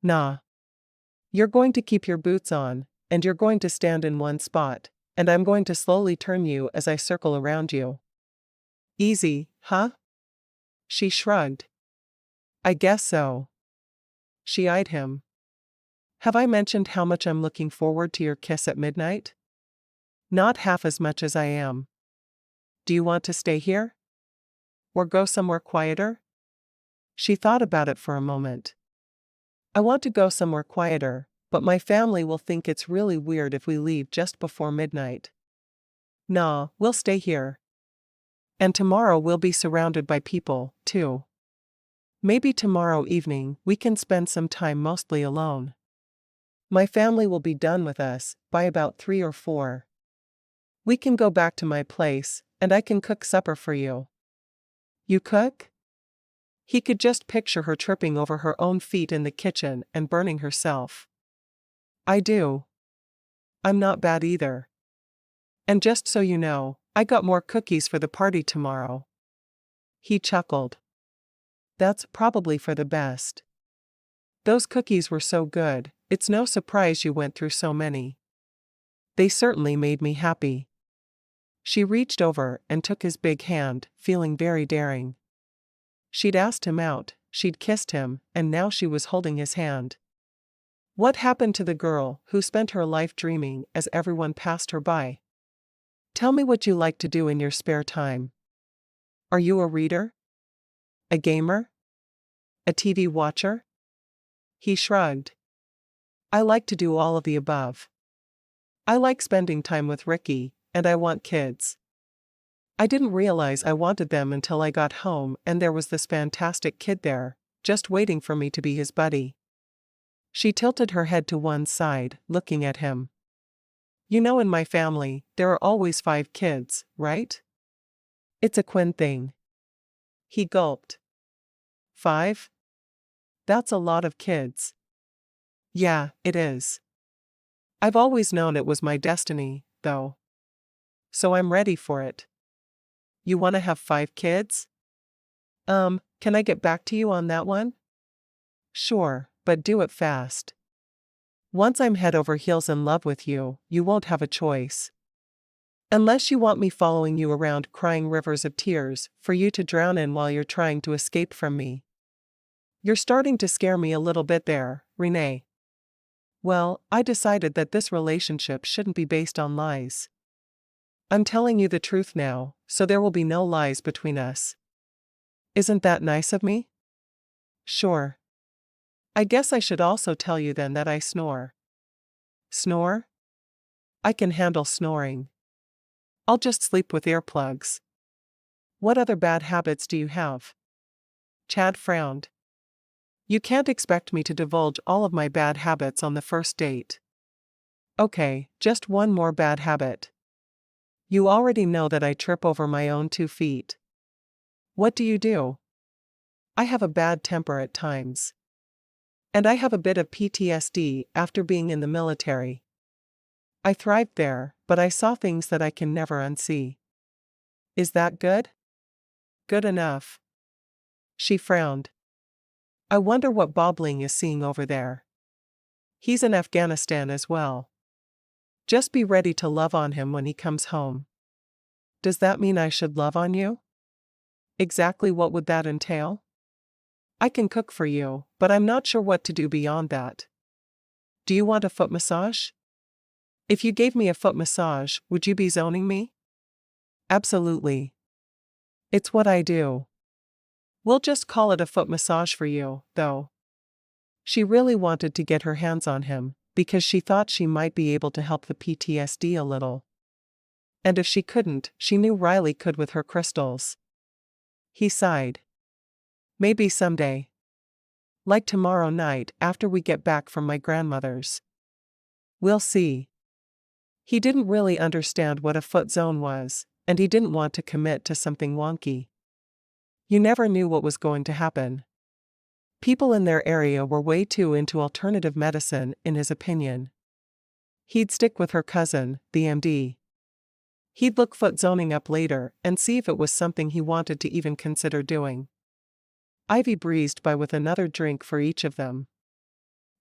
Nah. You're going to keep your boots on, and you're going to stand in one spot, and I'm going to slowly turn you as I circle around you. Easy, huh? She shrugged. I guess so. She eyed him. Have I mentioned how much I'm looking forward to your kiss at midnight? Not half as much as I am. Do you want to stay here? Or go somewhere quieter? She thought about it for a moment. I want to go somewhere quieter, but my family will think it's really weird if we leave just before midnight. Nah, we'll stay here. And tomorrow we'll be surrounded by people, too. Maybe tomorrow evening we can spend some time mostly alone. My family will be done with us by about 3 or 4. We can go back to my place, and I can cook supper for you. You cook? He could just picture her tripping over her own feet in the kitchen and burning herself. I do. I'm not bad either. And just so you know, I got more cookies for the party tomorrow. He chuckled. That's probably for the best. Those cookies were so good, it's no surprise you went through so many. They certainly made me happy. She reached over and took his big hand, feeling very daring. She'd asked him out, she'd kissed him, and now she was holding his hand. What happened to the girl who spent her life dreaming as everyone passed her by? Tell me what you like to do in your spare time. Are you a reader? A gamer? A TV watcher? He shrugged. I like to do all of the above. I like spending time with Ricky, and I want kids. I didn't realize I wanted them until I got home and there was this fantastic kid there, just waiting for me to be his buddy. She tilted her head to one side, looking at him. You know, in my family, there are always 5 kids, right? It's a Quinn thing. He gulped. 5? That's a lot of kids. Yeah, it is. I've always known it was my destiny, though. So I'm ready for it. You want to have 5 kids? Can I get back to you on that one? Sure, but do it fast. Once I'm head over heels in love with you, you won't have a choice. Unless you want me following you around crying rivers of tears for you to drown in while you're trying to escape from me. You're starting to scare me a little bit there, Renae. Well, I decided that this relationship shouldn't be based on lies. I'm telling you the truth now, so there will be no lies between us. Isn't that nice of me? Sure. I guess I should also tell you then that I snore. Snore? I can handle snoring. I'll just sleep with earplugs. What other bad habits do you have? Chad frowned. You can't expect me to divulge all of my bad habits on the first date. Okay, just one more bad habit. You already know that I trip over my own 2 feet. What do you do? I have a bad temper at times. And I have a bit of PTSD after being in the military. I thrived there, but I saw things that I can never unsee. Is that good? Good enough. She frowned. I wonder what Bobling is seeing over there. He's in Afghanistan as well. Just be ready to love on him when he comes home. Does that mean I should love on you? Exactly what would that entail? I can cook for you, but I'm not sure what to do beyond that. Do you want a foot massage? If you gave me a foot massage, would you be zoning me? Absolutely. It's what I do. We'll just call it a foot massage for you, though. She really wanted to get her hands on him, because she thought she might be able to help the PTSD a little. And if she couldn't, she knew Riley could with her crystals. He sighed. Maybe someday. Like tomorrow night after we get back from my grandmother's. We'll see. He didn't really understand what a foot zone was, and he didn't want to commit to something wonky. You never knew what was going to happen. People in their area were way too into alternative medicine, in his opinion. He'd stick with her cousin, the MD. He'd look foot zoning up later and see if it was something he wanted to even consider doing. Ivy breezed by with another drink for each of them.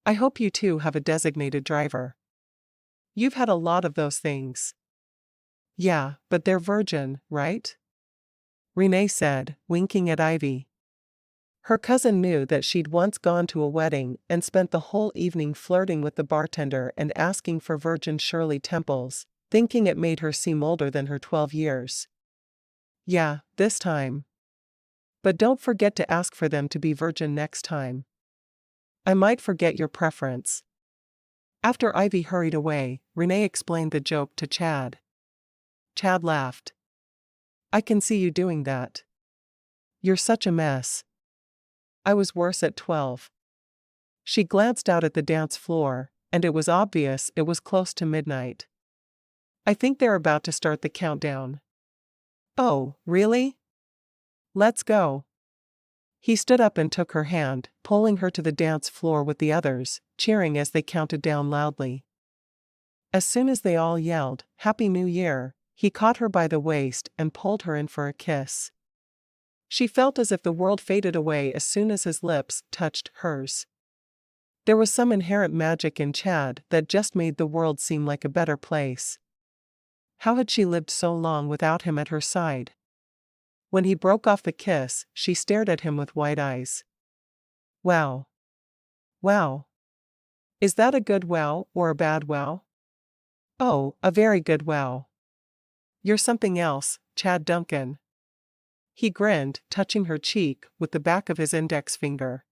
I hope you two have a designated driver. You've had a lot of those things. Yeah, but they're virgin, right? Renae said, winking at Ivy. Her cousin knew that she'd once gone to a wedding and spent the whole evening flirting with the bartender and asking for virgin Shirley Temples, thinking it made her seem older than her 12 years. Yeah, this time. But don't forget to ask for them to be virgin next time. I might forget your preference. After Ivy hurried away, Renae explained the joke to Chad. Chad laughed. I can see you doing that. You're such a mess. I was worse at 12. She glanced out at the dance floor, and it was obvious it was close to midnight. I think they're about to start the countdown. Oh, really? Let's go. He stood up and took her hand, pulling her to the dance floor with the others, cheering as they counted down loudly. As soon as they all yelled, "Happy New Year," he caught her by the waist and pulled her in for a kiss. She felt as if the world faded away as soon as his lips touched hers. There was some inherent magic in Chad that just made the world seem like a better place. How had she lived so long without him at her side? When he broke off the kiss, she stared at him with wide eyes. Wow. Wow. Is that a good wow or a bad wow? Oh, a very good wow. You're something else, Chad Duncan. He grinned, touching her cheek with the back of his index finger.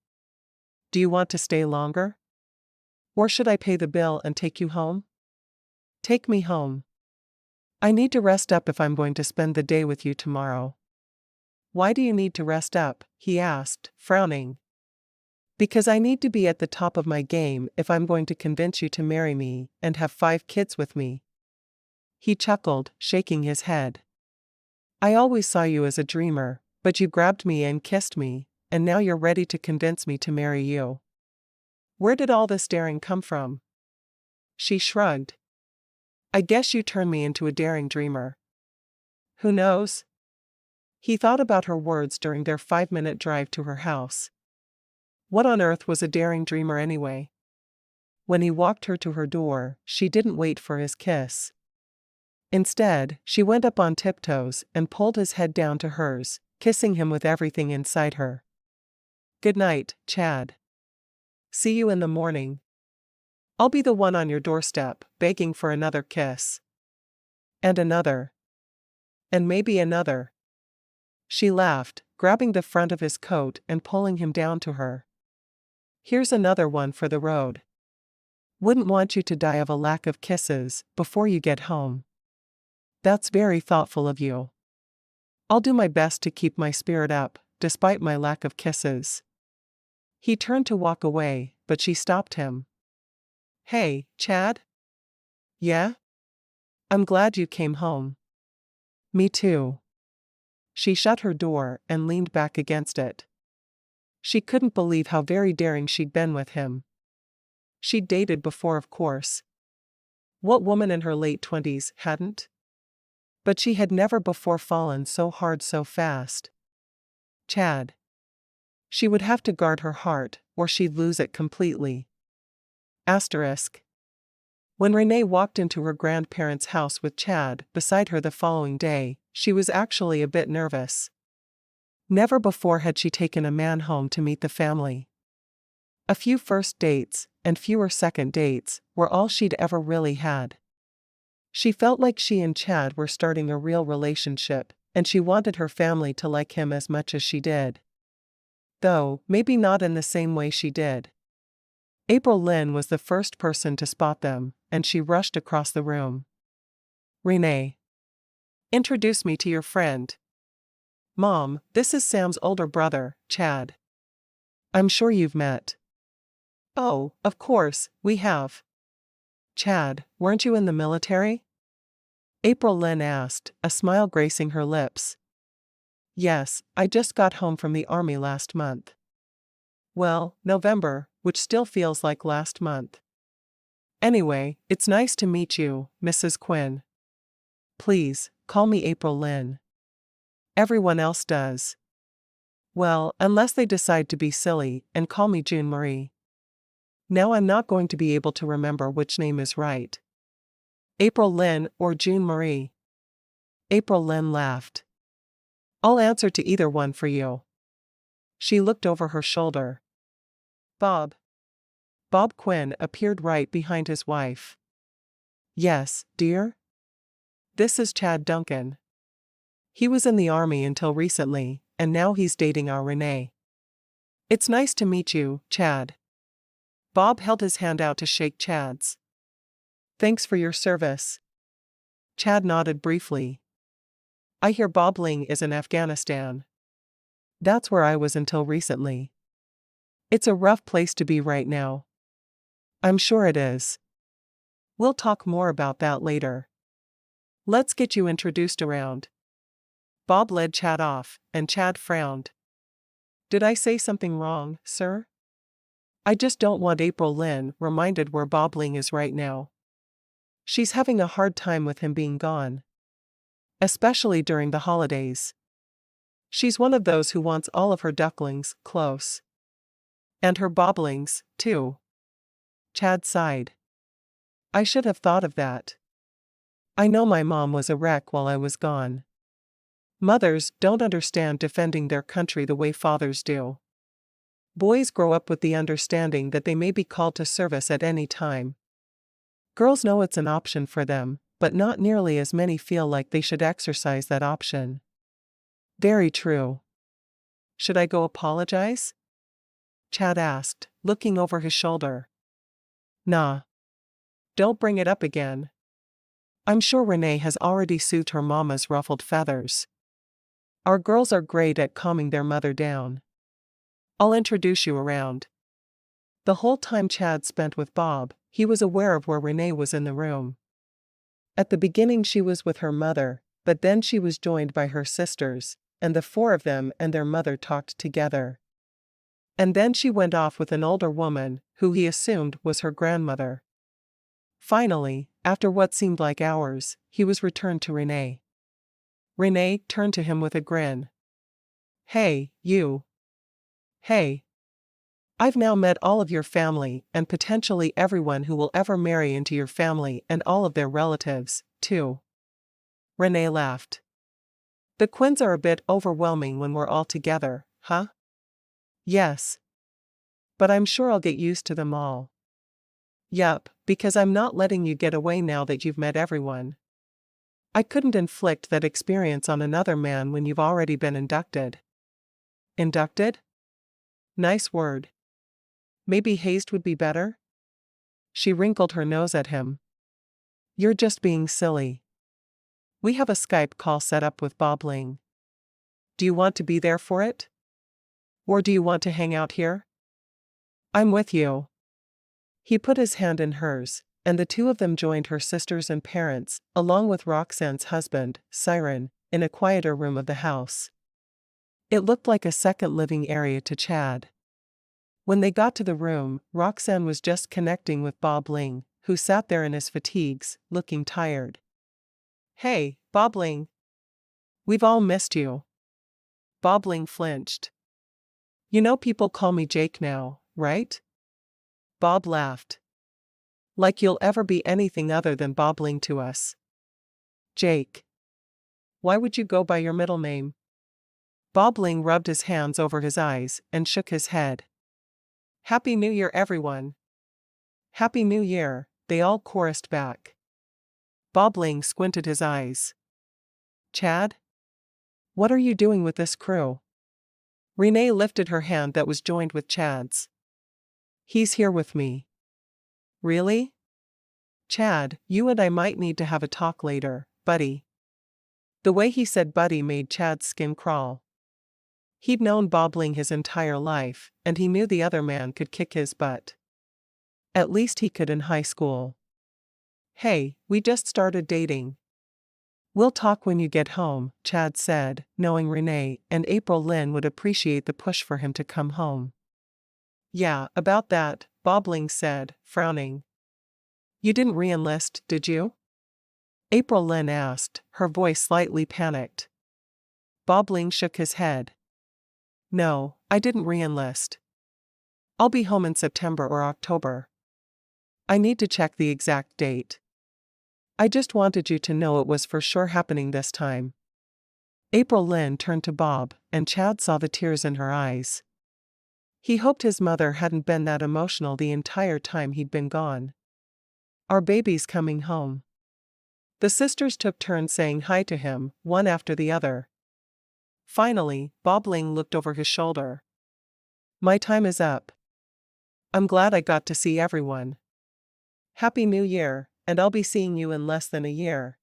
Do you want to stay longer? Or should I pay the bill and take you home? Take me home. I need to rest up if I'm going to spend the day with you tomorrow. Why do you need to rest up? He asked, frowning. Because I need to be at the top of my game if I'm going to convince you to marry me and have 5 kids with me. He chuckled, shaking his head. I always saw you as a dreamer, but you grabbed me and kissed me, and now you're ready to convince me to marry you. Where did all this daring come from? She shrugged. I guess you turned me into a daring dreamer. Who knows? He thought about her words during their 5-minute drive to her house. What on earth was a daring dreamer anyway? When he walked her to her door, she didn't wait for his kiss. Instead, she went up on tiptoes and pulled his head down to hers, kissing him with everything inside her. Good night, Chad. See you in the morning. I'll be the one on your doorstep, begging for another kiss. And another. And maybe another. She laughed, grabbing the front of his coat and pulling him down to her. Here's another one for the road. Wouldn't want you to die of a lack of kisses before you get home. That's very thoughtful of you. I'll do my best to keep my spirit up, despite my lack of kisses. He turned to walk away, but she stopped him. Hey, Chad? Yeah? I'm glad you came home. Me too. She shut her door and leaned back against it. She couldn't believe how very daring she'd been with him. She'd dated before, of course. What woman in her late 20s hadn't? But she had never before fallen so hard so fast. Chad. She would have to guard her heart, or she'd lose it completely. Asterisk. When Renae walked into her grandparents' house with Chad beside her the following day, she was actually a bit nervous. Never before had she taken a man home to meet the family. A few first dates, and fewer second dates, were all she'd ever really had. She felt like she and Chad were starting a real relationship, and she wanted her family to like him as much as she did. Though, maybe not in the same way she did. April Lynn was the first person to spot them, and she rushed across the room. Renae. Introduce me to your friend. Mom, this is Sam's older brother, Chad. I'm sure you've met. Oh, of course, we have. Chad, weren't you in the military? April Lynn asked, a smile gracing her lips. Yes, I just got home from the army last month. Well, November, which still feels like last month. Anyway, it's nice to meet you, Mrs. Quinn. Please, call me April Lynn. Everyone else does. Well, unless they decide to be silly and call me June Marie. Now I'm not going to be able to remember which name is right. April Lynn or June Marie. April Lynn laughed. I'll answer to either one for you. She looked over her shoulder. Bob. Bob Quinn appeared right behind his wife. Yes, dear? This is Chad Duncan. He was in the army until recently, and now he's dating our Renae. It's nice to meet you, Chad. Bob held his hand out to shake Chad's. Thanks for your service. Chad nodded briefly. I hear Bob Ling is in Afghanistan. That's where I was until recently. It's a rough place to be right now. I'm sure it is. We'll talk more about that later. Let's get you introduced around. Bob led Chad off, and Chad frowned. Did I say something wrong, sir? I just don't want April Lynn reminded where Bob Ling is right now. She's having a hard time with him being gone. Especially during the holidays. She's one of those who wants all of her ducklings close. And her boblings, too. Chad sighed. I should have thought of that. I know my mom was a wreck while I was gone. Mothers don't understand defending their country the way fathers do. Boys grow up with the understanding that they may be called to service at any time. Girls know it's an option for them, but not nearly as many feel like they should exercise that option. Very true. Should I go apologize? Chad asked, looking over his shoulder. Nah. Don't bring it up again. I'm sure Renae has already soothed her mama's ruffled feathers. Our girls are great at calming their mother down. I'll introduce you around. The whole time Chad spent with Bob, he was aware of where Renae was in the room. At the beginning she was with her mother, but then she was joined by her sisters, and the four of them and their mother talked together. And then she went off with an older woman, who he assumed was her grandmother. Finally, after what seemed like hours, he was returned to Renae. Renae turned to him with a grin. "Hey, you. Hey. I've now met all of your family and potentially everyone who will ever marry into your family and all of their relatives, too." Renae laughed. "The Quinns are a bit overwhelming when we're all together, huh?" "Yes. But I'm sure I'll get used to them all." "Yup, because I'm not letting you get away now that you've met everyone. I couldn't inflict that experience on another man when you've already been inducted." "Inducted? Nice word. Maybe hazed would be better?" She wrinkled her nose at him. "You're just being silly. We have a Skype call set up with Bob Ling. Do you want to be there for it? Or do you want to hang out here?" "I'm with you." He put his hand in hers, and the two of them joined her sisters and parents, along with Roxanne's husband, Siren, in a quieter room of the house. It looked like a second living area to Chad. When they got to the room, Roxanne was just connecting with Bob Ling, who sat there in his fatigues, looking tired. "Hey, Bob Ling. We've all missed you." Bob Ling flinched. "You know people call me Jake now, right?" Bob laughed. "Like you'll ever be anything other than Bob Ling to us." "Jake. Why would you go by your middle name?" Bob Ling rubbed his hands over his eyes and shook his head. "Happy New Year, everyone." "Happy New Year," they all chorused back. Bob Ling squinted his eyes. "Chad? What are you doing with this crew?" Renae lifted her hand that was joined with Chad's. "He's here with me." "Really? Chad, you and I might need to have a talk later, buddy." The way he said buddy made Chad's skin crawl. He'd known Bob Ling his entire life, and he knew the other man could kick his butt. At least he could in high school. "Hey, we just started dating." "We'll talk when you get home," Chad said, knowing Renae and April Lynn would appreciate the push for him to come home. "Yeah, about that," Bob Ling said, frowning. "You didn't re-enlist, did you?" April Lynn asked, her voice slightly panicked. Bob Ling shook his head. "No, I didn't re-enlist. I'll be home in September or October. I need to check the exact date. I just wanted you to know it was for sure happening this time." April Lynn turned to Bob, and Chad saw the tears in her eyes. He hoped his mother hadn't been that emotional the entire time he'd been gone. "Our baby's coming home." The sisters took turns saying hi to him, one after the other. Finally, Bob Ling looked over his shoulder. "My time is up. I'm glad I got to see everyone. Happy New Year, and I'll be seeing you in less than a year.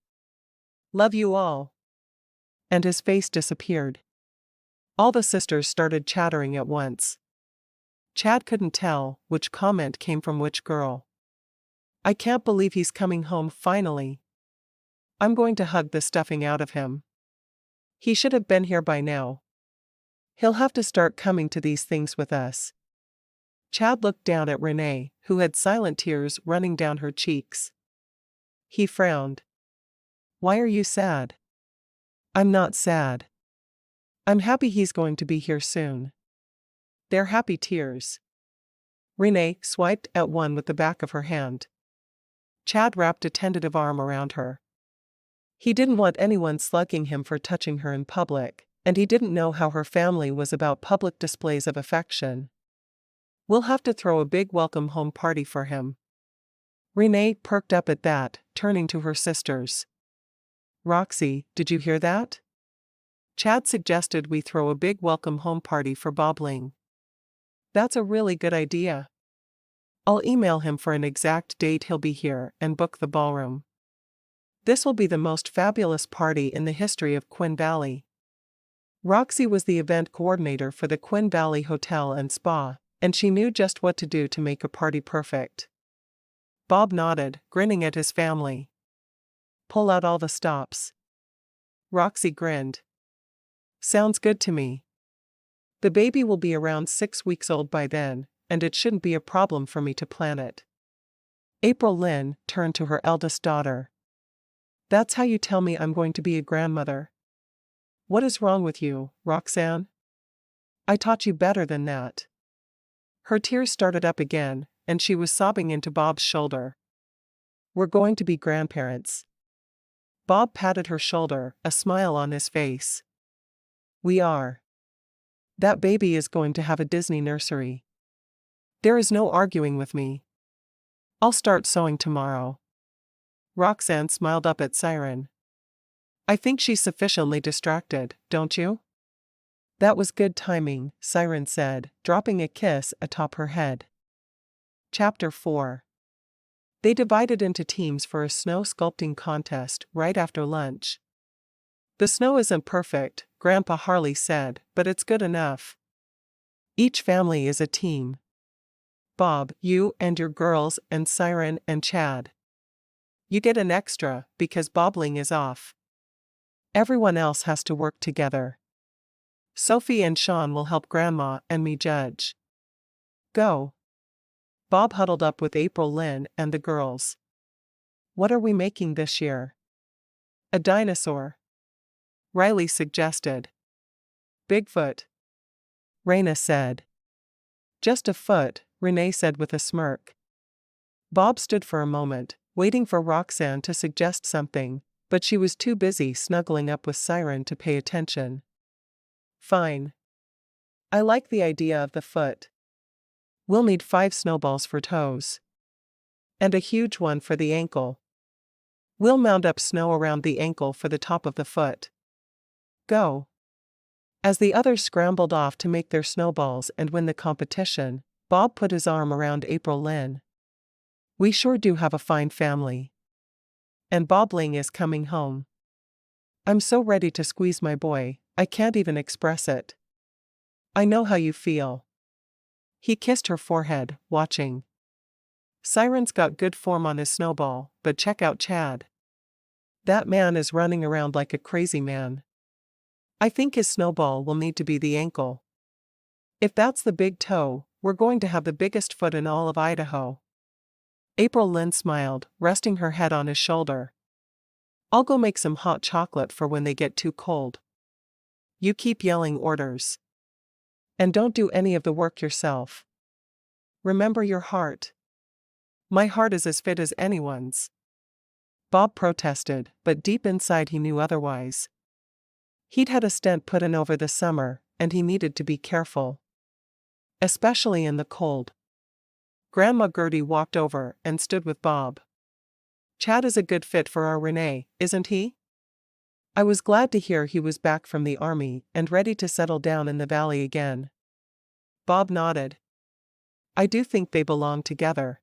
Love you all." And his face disappeared. All the sisters started chattering at once. Chad couldn't tell which comment came from which girl. "I can't believe he's coming home finally. I'm going to hug the stuffing out of him. He should have been here by now. He'll have to start coming to these things with us." Chad looked down at Renae, who had silent tears running down her cheeks. He frowned. "Why are you sad?" "I'm not sad. I'm happy he's going to be here soon." "They're happy tears." Renae swiped at one with the back of her hand. Chad wrapped a tentative arm around her. He didn't want anyone slugging him for touching her in public, and he didn't know how her family was about public displays of affection. "We'll have to throw a big welcome home party for him." Renae perked up at that, turning to her sisters. "Roxy, did you hear that? Chad suggested we throw a big welcome home party for Bob Ling." "That's a really good idea. I'll email him for an exact date he'll be here and book the ballroom. This will be the most fabulous party in the history of Quinn Valley." Roxy was the event coordinator for the Quinn Valley Hotel and Spa, and she knew just what to do to make a party perfect. Bob nodded, grinning at his family. Pull out all the stops. Roxy grinned. Sounds good to me. The baby will be around 6 weeks old by then, and it shouldn't be a problem for me to plan it. April Lynn turned to her eldest daughter. That's how you tell me I'm going to be a grandmother? What is wrong with you, Roxanne? I taught you better than that. Her tears started up again, and she was sobbing into Bob's shoulder. We're going to be grandparents. Bob patted her shoulder, a smile on his face. We are. That baby is going to have a Disney nursery. There is no arguing with me. I'll start sewing tomorrow. Roxanne smiled up at Siren. I think she's sufficiently distracted, don't you? That was good timing, Siren said, dropping a kiss atop her head. Chapter 4. They divided into teams for a snow sculpting contest right after lunch. The snow isn't perfect, Grandpa Harley said, but it's good enough. Each family is a team. Bob, you and your girls and Siren and Chad. You get an extra because bobbling is off. Everyone else has to work together. Sophie and Sean will help Grandma and me judge. Go. Bob huddled up with April Lynn and the girls. What are we making this year? A dinosaur. Riley suggested. Bigfoot. Renae said. Just a foot, Renae said with a smirk. Bob stood for a moment, waiting for Roxanne to suggest something, but she was too busy snuggling up with Siren to pay attention. Fine. I like the idea of the foot. We'll need 5 snowballs for toes. And a huge one for the ankle. We'll mound up snow around the ankle for the top of the foot. Go. As the others scrambled off to make their snowballs and win the competition, Bob put his arm around April Lynn. We sure do have a fine family. And Bobbling is coming home. I'm so ready to squeeze my boy, I can't even express it. I know how you feel. He kissed her forehead, watching. Siren's got good form on his snowball, but check out Chad. That man is running around like a crazy man. I think his snowball will need to be the ankle. If that's the big toe, we're going to have the biggest foot in all of Idaho. April Lynn smiled, resting her head on his shoulder. I'll go make some hot chocolate for when they get too cold. You keep yelling orders. And don't do any of the work yourself. Remember your heart. My heart is as fit as anyone's. Bob protested, but deep inside he knew otherwise. He'd had a stent put in over the summer, and he needed to be careful. Especially in the cold. Grandma Gertie walked over and stood with Bob. Chad is a good fit for our Renae, isn't he? I was glad to hear he was back from the army and ready to settle down in the valley again. Bob nodded. I do think they belong together.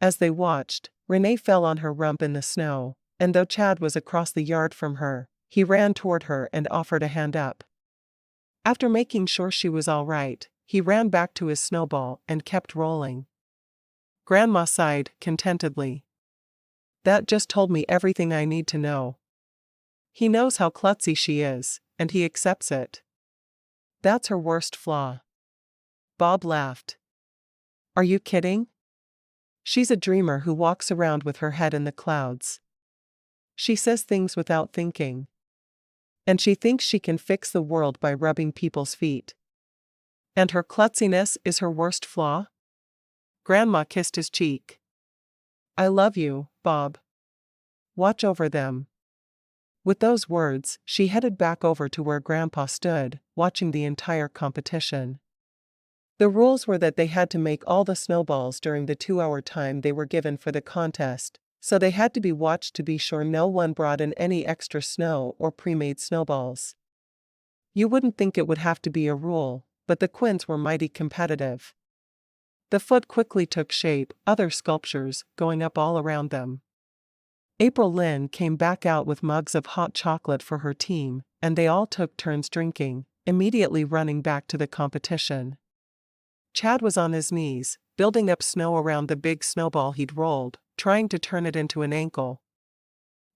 As they watched, Renae fell on her rump in the snow, and though Chad was across the yard from her, he ran toward her and offered a hand up. After making sure she was all right, he ran back to his snowball and kept rolling. Grandma sighed contentedly. That just told me everything I need to know. He knows how klutzy she is, and he accepts it. That's her worst flaw. Bob laughed. Are you kidding? She's a dreamer who walks around with her head in the clouds. She says things without thinking. And she thinks she can fix the world by rubbing people's feet. And her klutziness is her worst flaw? Grandma kissed his cheek. I love you, Bob. Watch over them. With those words, she headed back over to where Grandpa stood, watching the entire competition. The rules were that they had to make all the snowballs during the 2-hour time they were given for the contest, so they had to be watched to be sure no one brought in any extra snow or pre-made snowballs. You wouldn't think it would have to be a rule, but the Quinns were mighty competitive. The foot quickly took shape, other sculptures going up all around them. April Lynn came back out with mugs of hot chocolate for her team, and they all took turns drinking, immediately running back to the competition. Chad was on his knees, building up snow around the big snowball he'd rolled, trying to turn it into an ankle.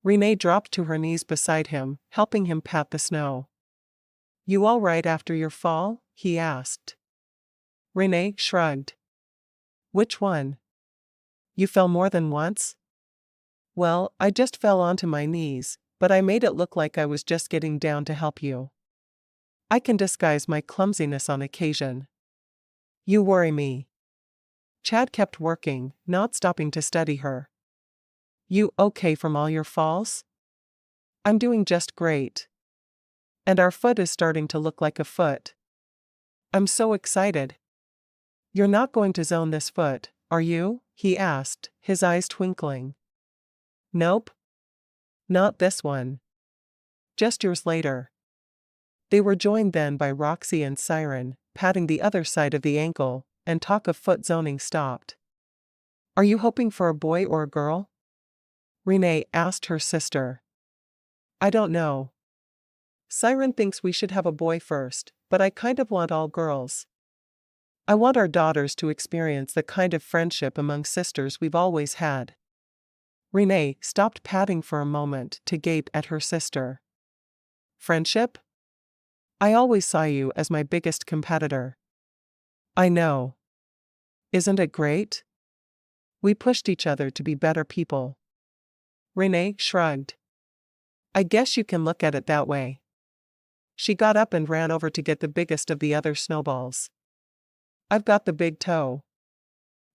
Renae dropped to her knees beside him, helping him pat the snow. "You all right after your fall?" he asked. Renae shrugged. "Which one? You fell more than once?" "Well, I just fell onto my knees, but I made it look like I was just getting down to help you. I can disguise my clumsiness on occasion." "You worry me." Chad kept working, not stopping to study her. "You okay from all your falls?" "I'm doing just great. And our foot is starting to look like a foot. I'm so excited." "You're not going to zone this foot, are you?" he asked, his eyes twinkling. "Nope. Not this one. Just yours later." They were joined then by Roxy and Siren, patting the other side of the ankle, and talk of foot zoning stopped. "Are you hoping for a boy or a girl?" Renae asked her sister. "I don't know. Siren thinks we should have a boy first, but I kind of want all girls. I want our daughters to experience the kind of friendship among sisters we've always had." Renae stopped patting for a moment to gape at her sister. "Friendship? I always saw you as my biggest competitor." "I know. Isn't it great? We pushed each other to be better people." Renae shrugged. "I guess you can look at it that way." She got up and ran over to get the biggest of the other snowballs. "I've got the big toe."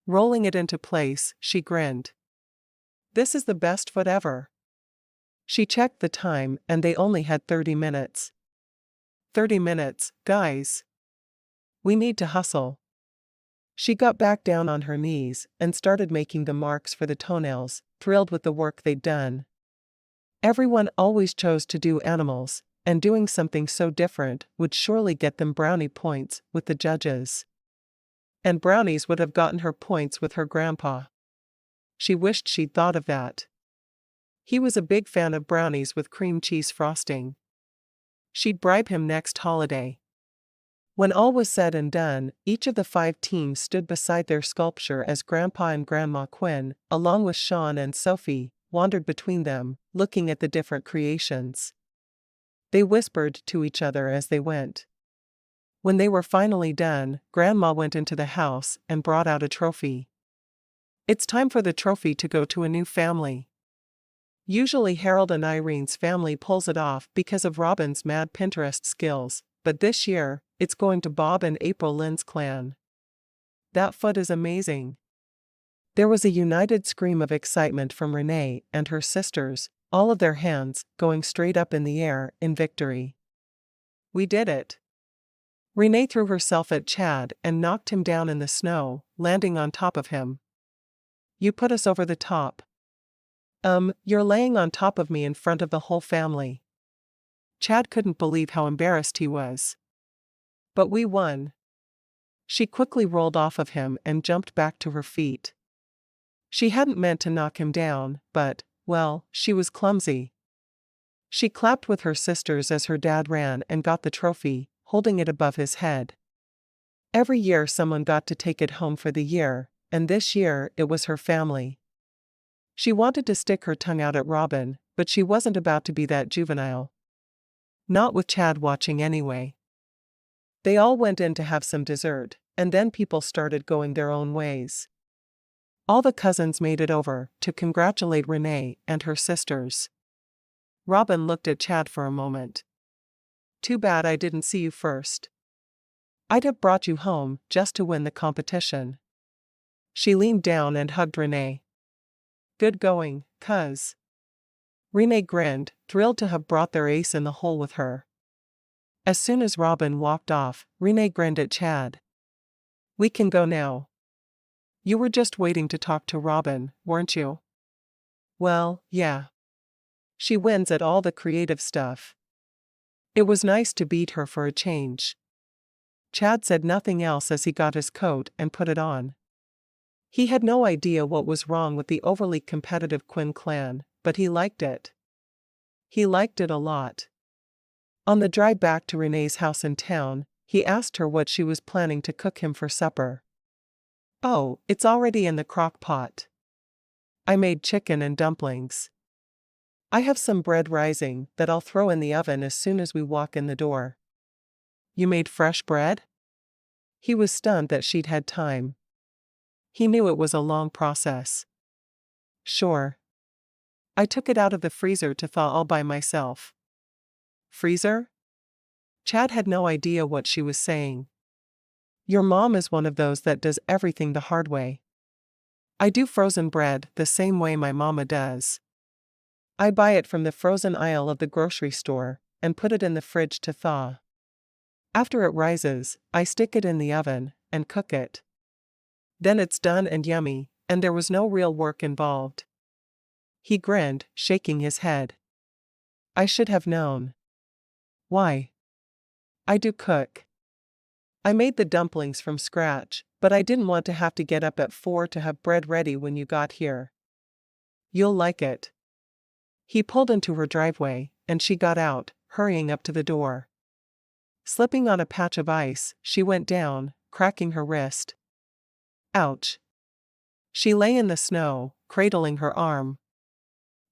Rolling it into place, she grinned. "This is the best foot ever." She checked the time and they only had 30 minutes. 30 minutes, guys. We need to hustle." She got back down on her knees and started making the marks for the toenails, thrilled with the work they'd done. Everyone always chose to do animals, and doing something so different would surely get them brownie points with the judges. And brownies would have gotten her points with her grandpa. She wished she'd thought of that. He was a big fan of brownies with cream cheese frosting. She'd bribe him next holiday. When all was said and done, each of the 5 teams stood beside their sculpture as Grandpa and Grandma Quinn, along with Sean and Sophie, wandered between them, looking at the different creations. They whispered to each other as they went. When they were finally done, Grandma went into the house and brought out a trophy. "It's time for the trophy to go to a new family." Usually Harold and Irene's family pulls it off because of Robin's mad Pinterest skills, but this year, it's going to Bob and April Lynn's clan. "That foot is amazing." There was a united scream of excitement from Renae and her sisters, all of their hands going straight up in the air in victory. "We did it." Renae threw herself at Chad and knocked him down in the snow, landing on top of him. "You put us over the top." You're laying on top of me in front of the whole family." Chad couldn't believe how embarrassed he was. "But we won." She quickly rolled off of him and jumped back to her feet. She hadn't meant to knock him down, but, well, she was clumsy. She clapped with her sisters as her dad ran and got the trophy, holding it above his head. Every year someone got to take it home for the year, and this year it was her family. She wanted to stick her tongue out at Robin, but she wasn't about to be that juvenile. Not with Chad watching anyway. They all went in to have some dessert, and then people started going their own ways. All the cousins made it over to congratulate Renae and her sisters. Robin looked at Chad for a moment. "Too bad I didn't see you first. I'd have brought you home just to win the competition." She leaned down and hugged Renae. "Good going, cuz." Renae grinned, thrilled to have brought their ace in the hole with her. As soon as Robin walked off, Renae grinned at Chad. "We can go now." "You were just waiting to talk to Robin, weren't you?" "Well, yeah. She wins at all the creative stuff. It was nice to beat her for a change." Chad said nothing else as he got his coat and put it on. He had no idea what was wrong with the overly competitive Quinn clan, but he liked it. He liked it a lot. On the drive back to Renae's house in town, He asked her what she was planning to cook him for supper. Oh, it's already in the crock pot. I made chicken and dumplings. I have some bread rising that I'll throw in the oven as soon as we walk in the door. You made fresh bread? He was stunned that she'd had time. He knew it was a long process. Sure. I took it out of the freezer to thaw all by myself. Freezer? Chad had no idea what she was saying. Your mom is one of those that does everything the hard way. I do frozen bread the same way my mama does. I buy it from the frozen aisle of the grocery store and put it in the fridge to thaw. After it rises, I stick it in the oven and cook it. Then it's done and yummy, and there was no real work involved. He grinned, shaking his head. I should have known. Why? I do cook. I made the dumplings from scratch, but I didn't want to have to get up at 4 to have bread ready when you got here. You'll like it. He pulled into her driveway, and she got out, hurrying up to the door. Slipping on a patch of ice, she went down, cracking her wrist. Ouch. She lay in the snow, cradling her arm.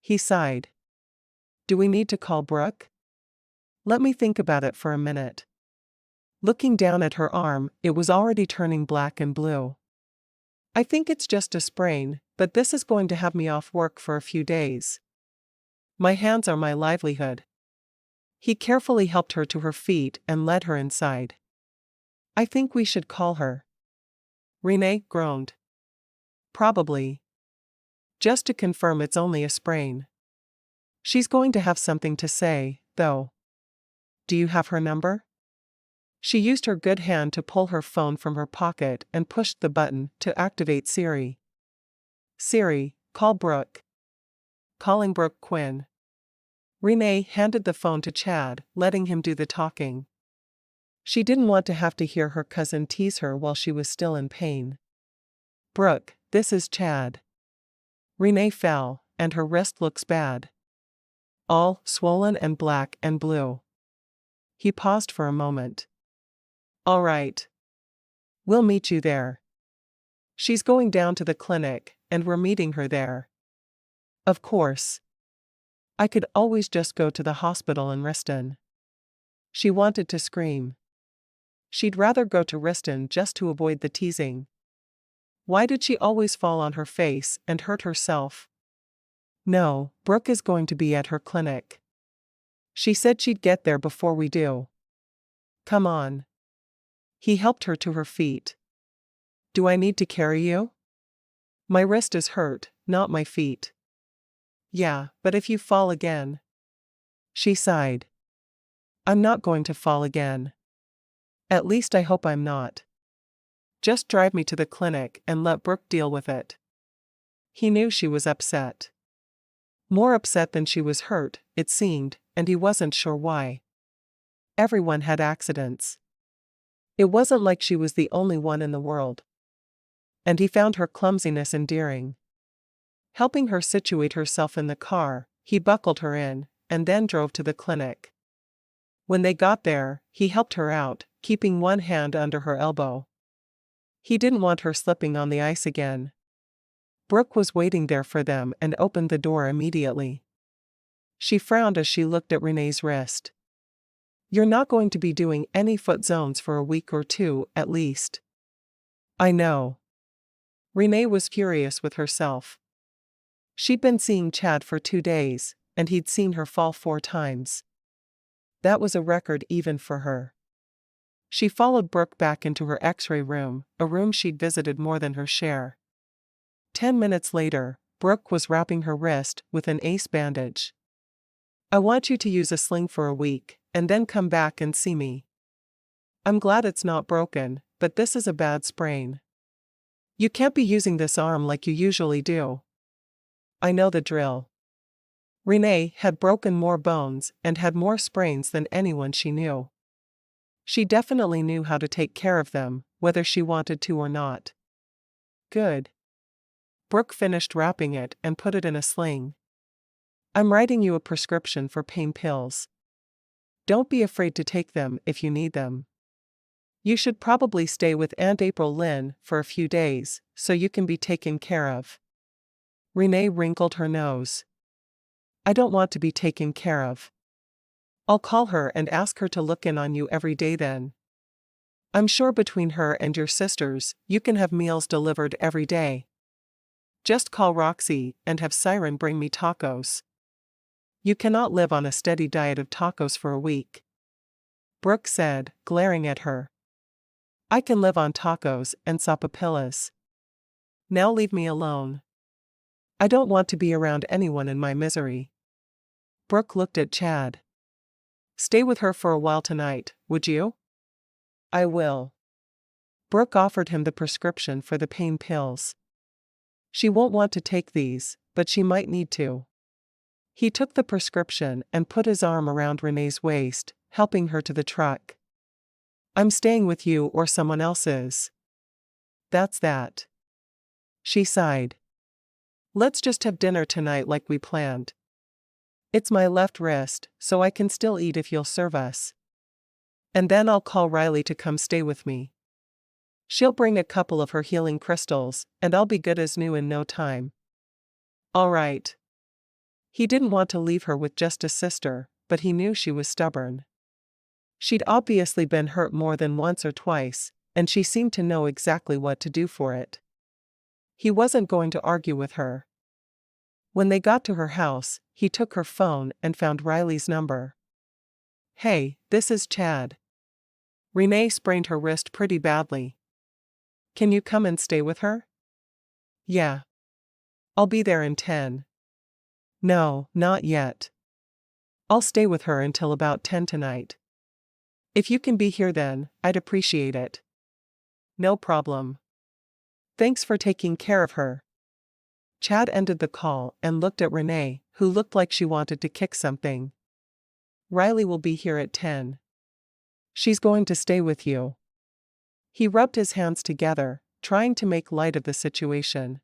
He sighed. Do we need to call Brooke? Let me think about it for a minute. Looking down at her arm, it was already turning black and blue. I think it's just a sprain, but this is going to have me off work for a few days. My hands are my livelihood. He carefully helped her to her feet and led her inside. I think we should call her. Renae groaned. Probably. Just to confirm it's only a sprain. She's going to have something to say, though. Do you have her number? She used her good hand to pull her phone from her pocket and pushed the button to activate Siri. Siri, call Brooke. Calling Brooke Quinn. Renae handed the phone to Chad, letting him do the talking. She didn't want to have to hear her cousin tease her while she was still in pain. Brooke, this is Chad. Renae fell, and her wrist looks bad. All swollen and black and blue. He paused for a moment. All right. We'll meet you there. She's going down to the clinic, and we're meeting her there. Of course. I could always just go to the hospital in Riston. She wanted to scream. She'd rather go to Riston just to avoid the teasing. Why did she always fall on her face and hurt herself? No, Brooke is going to be at her clinic. She said she'd get there before we do. Come on. He helped her to her feet. Do I need to carry you? My wrist is hurt, not my feet. Yeah, but if you fall again. She sighed. I'm not going to fall again. At least I hope I'm not. Just drive me to the clinic and let Brooke deal with it. He knew she was upset. More upset than she was hurt, it seemed, and he wasn't sure why. Everyone had accidents. It wasn't like she was the only one in the world. And he found her clumsiness endearing. Helping her situate herself in the car, he buckled her in, and then drove to the clinic. When they got there, he helped her out, keeping one hand under her elbow. He didn't want her slipping on the ice again. Brooke was waiting there for them and opened the door immediately. She frowned as she looked at Renae's wrist. You're not going to be doing any foot zones for a week or two, at least. I know. Renae was furious with herself. She'd been seeing Chad for 2 days, and he'd seen her fall 4 times. That was a record even for her. She followed Brooke back into her X-ray room, a room she'd visited more than her share. 10 minutes later, Brooke was wrapping her wrist with an ace bandage. I want you to use a sling for a week, and then come back and see me. I'm glad it's not broken, but this is a bad sprain. You can't be using this arm like you usually do. I know the drill. Renae had broken more bones and had more sprains than anyone she knew. She definitely knew how to take care of them, whether she wanted to or not. Good. Brooke finished wrapping it and put it in a sling. I'm writing you a prescription for pain pills. Don't be afraid to take them if you need them. You should probably stay with Aunt April Lynn for a few days, so you can be taken care of. Renae wrinkled her nose. I don't want to be taken care of. I'll call her and ask her to look in on you every day then. I'm sure between her and your sisters, you can have meals delivered every day. Just call Roxy and have Siren bring me tacos. You cannot live on a steady diet of tacos for a week. Brooke said, glaring at her. I can live on tacos and sopapillas. Now leave me alone. I don't want to be around anyone in my misery. Brooke looked at Chad. Stay with her for a while tonight, would you? I will. Brooke offered him the prescription for the pain pills. She won't want to take these, but she might need to. He took the prescription and put his arm around Renae's waist, helping her to the truck. I'm staying with you or someone else is. That's that. She sighed. Let's just have dinner tonight like we planned. It's my left wrist, so I can still eat if you'll serve us. And then I'll call Riley to come stay with me. She'll bring a couple of her healing crystals, and I'll be good as new in no time. All right. He didn't want to leave her with just a sister, but he knew she was stubborn. She'd obviously been hurt more than once or twice, and she seemed to know exactly what to do for it. He wasn't going to argue with her. When they got to her house, he took her phone and found Riley's number. Hey, this is Chad. Renae sprained her wrist pretty badly. Can you come and stay with her? Yeah. I'll be there in 10. No, not yet. I'll stay with her until about 10 tonight. If you can be here then, I'd appreciate it. No problem. Thanks for taking care of her. Chad ended the call and looked at Renae, who looked like she wanted to kick something. Riley will be here at 10. She's going to stay with you. He rubbed his hands together, trying to make light of the situation.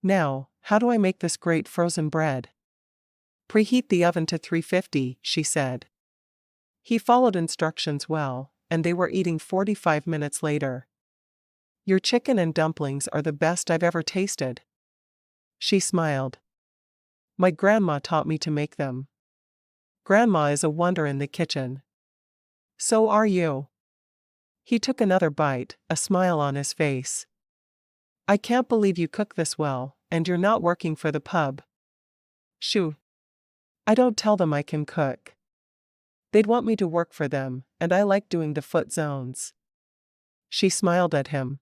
Now, how do I make this great frozen bread? Preheat the oven to 350, she said. He followed instructions well, and they were eating 45 minutes later. Your chicken and dumplings are the best I've ever tasted. She smiled. My grandma taught me to make them. Grandma is a wonder in the kitchen. So are you. He took another bite, a smile on his face. I can't believe you cook this well, and you're not working for the pub. Shoo. I don't tell them I can cook. They'd want me to work for them, and I like doing the foot zones. She smiled at him.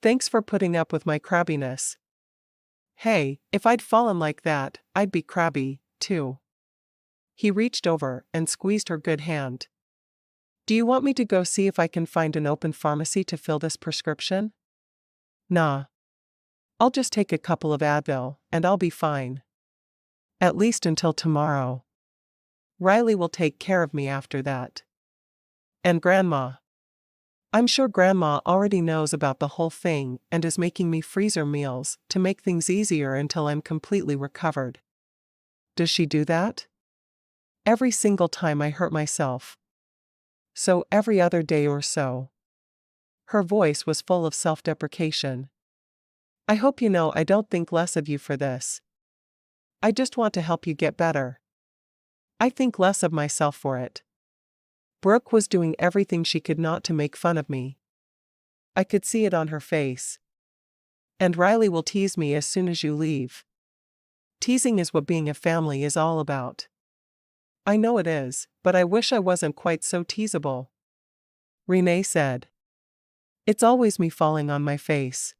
Thanks for putting up with my crabbiness. Hey, if I'd fallen like that, I'd be crabby, too. He reached over and squeezed her good hand. Do you want me to go see if I can find an open pharmacy to fill this prescription? Nah. I'll just take a couple of Advil, and I'll be fine. At least until tomorrow. Riley will take care of me after that. And Grandma. I'm sure Grandma already knows about the whole thing and is making me freezer meals to make things easier until I'm completely recovered. Does she do that? Every single time I hurt myself. So every other day or so. Her voice was full of self-deprecation. I hope you know I don't think less of you for this. I just want to help you get better. I think less of myself for it. Brooke was doing everything she could not to make fun of me. I could see it on her face. And Riley will tease me as soon as you leave. Teasing is what being a family is all about. I know it is, but I wish I wasn't quite so teasable. Renae said. It's always me falling on my face.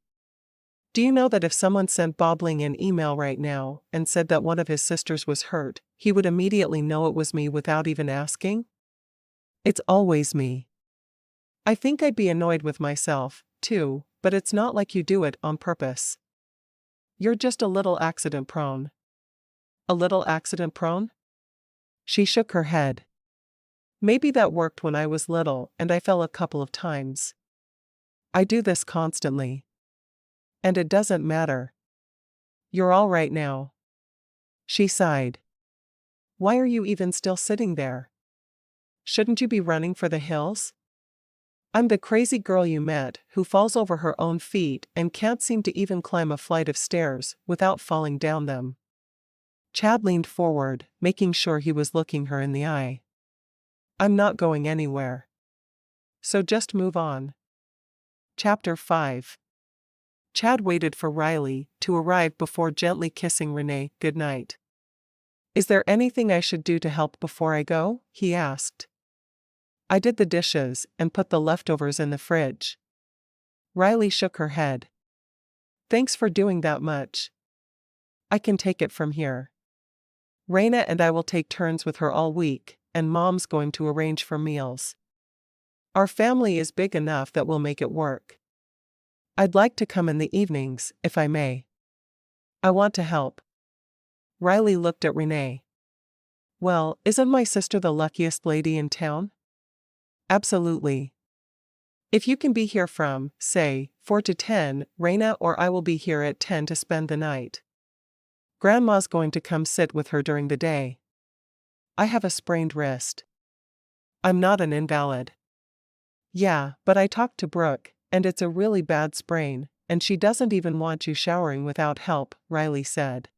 Do you know that if someone sent Bobbling an email right now and said that one of his sisters was hurt, he would immediately know it was me without even asking? It's always me. I think I'd be annoyed with myself, too, but it's not like you do it on purpose. You're just a little accident prone. A little accident prone? She shook her head. Maybe that worked when I was little and I fell a couple of times. I do this constantly. And it doesn't matter. You're all right now. She sighed. Why are you even still sitting there? Shouldn't you be running for the hills? I'm the crazy girl you met who falls over her own feet and can't seem to even climb a flight of stairs without falling down them. Chad leaned forward, making sure he was looking her in the eye. I'm not going anywhere. So just move on. Chapter 5. Chad waited for Riley to arrive before gently kissing Renae goodnight. Is there anything I should do to help before I go? He asked. I did the dishes and put the leftovers in the fridge. Riley shook her head. Thanks for doing that much. I can take it from here. Renae and I will take turns with her all week, and Mom's going to arrange for meals. Our family is big enough that we'll make it work. I'd like to come in the evenings, if I may. I want to help. Riley looked at Renae. Well, isn't my sister the luckiest lady in town? Absolutely. If you can be here from, say, 4 to 10, Renae or I will be here at 10 to spend the night. Grandma's going to come sit with her during the day. I have a sprained wrist. I'm not an invalid. Yeah, but I talked to Brooke, and it's a really bad sprain, and she doesn't even want you showering without help, Riley said.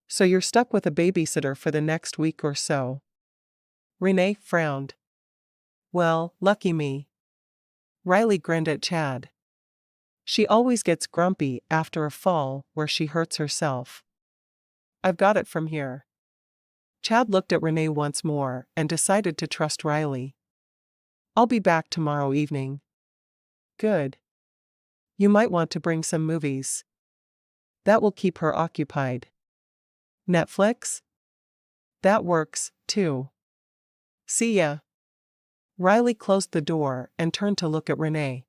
So you're stuck with a babysitter for the next week or so. Renae frowned. Well, lucky me. Riley grinned at Chad. She always gets grumpy after a fall where she hurts herself. I've got it from here. Chad looked at Renae once more and decided to trust Riley. I'll be back tomorrow evening. Good. You might want to bring some movies. That will keep her occupied. Netflix? That works, too. See ya. Riley closed the door and turned to look at Renae.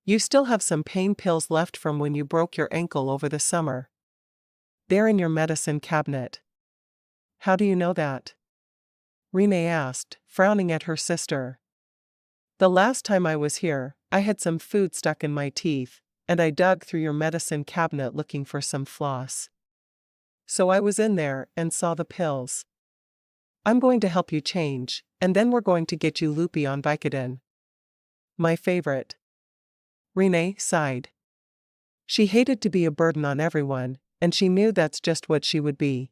You still have some pain pills left from when you broke your ankle over the summer. They're in your medicine cabinet. How do you know that? Renae asked, frowning at her sister. The last time I was here, I had some food stuck in my teeth, and I dug through your medicine cabinet looking for some floss. So I was in there and saw the pills. I'm going to help you change, and then we're going to get you loopy on Vicodin. My favorite. Renae sighed. She hated to be a burden on everyone, and she knew that's just what she would be.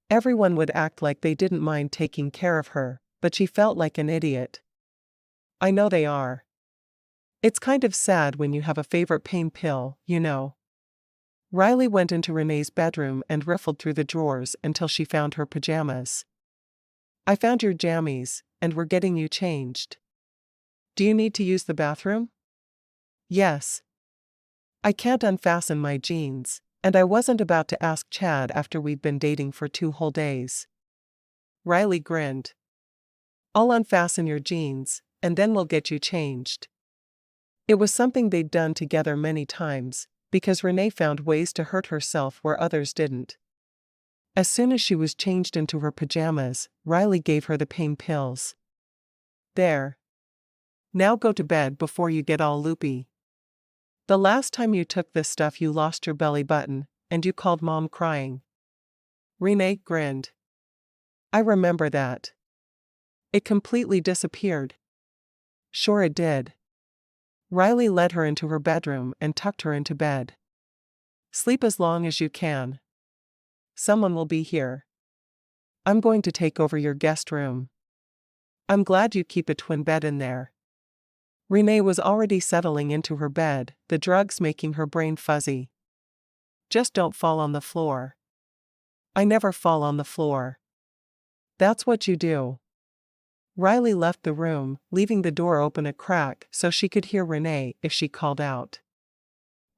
Everyone would act like they didn't mind taking care of her, but she felt like an idiot. I know they are. It's kind of sad when you have a favorite pain pill, you know. Riley went into Renae's bedroom and riffled through the drawers until she found her pajamas. I found your jammies, and we're getting you changed. Do you need to use the bathroom? Yes. I can't unfasten my jeans, and I wasn't about to ask Chad after we'd been dating for 2 whole days. Riley grinned. I'll unfasten your jeans, and then we'll get you changed. It was something they'd done together many times, because Renae found ways to hurt herself where others didn't. As soon as she was changed into her pajamas, Riley gave her the pain pills. There. Now go to bed before you get all loopy. The last time you took this stuff you lost your belly button, and you called Mom crying. Renae grinned. I remember that. It completely disappeared. Sure it did. Riley led her into her bedroom and tucked her into bed. Sleep as long as you can. Someone will be here. I'm going to take over your guest room. I'm glad you keep a twin bed in there. Renae was already settling into her bed, the drugs making her brain fuzzy. Just don't fall on the floor. I never fall on the floor. That's what you do. Riley left the room, leaving the door open a crack so she could hear Renae if she called out.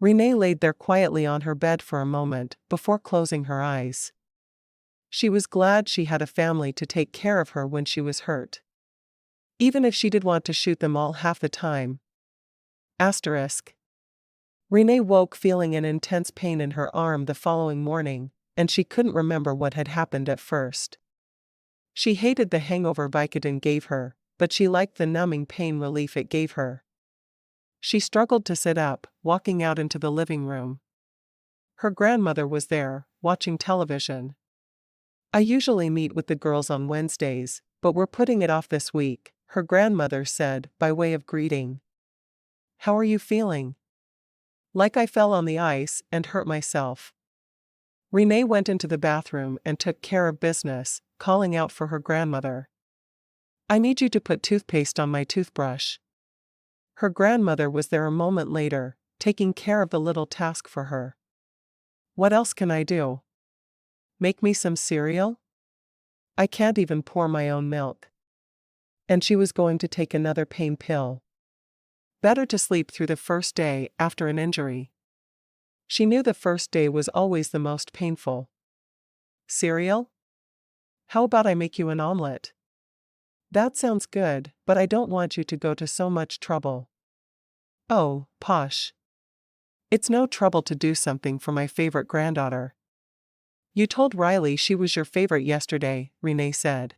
Renae laid there quietly on her bed for a moment before closing her eyes. She was glad she had a family to take care of her when she was hurt. Even if she did want to shoot them all half the time. Asterisk. Renae woke feeling an intense pain in her arm the following morning, and she couldn't remember what had happened at first. She hated the hangover Vicodin gave her, but she liked the numbing pain relief it gave her. She struggled to sit up, walking out into the living room. Her grandmother was there, watching television. I usually meet with the girls on Wednesdays, but we're putting it off this week, her grandmother said by way of greeting. "How are you feeling?" "Like I fell on the ice and hurt myself." Renae went into the bathroom and took care of business, calling out for her grandmother. "I need you to put toothpaste on my toothbrush." Her grandmother was there a moment later, taking care of the little task for her. "What else can I do? Make me some cereal? I can't even pour my own milk." And she was going to take another pain pill. Better to sleep through the first day after an injury. She knew the first day was always the most painful. "Cereal? How about I make you an omelet?" "That sounds good, but I don't want you to go to so much trouble." "Oh, posh. It's no trouble to do something for my favorite granddaughter." "You told Riley she was your favorite yesterday," Renae said.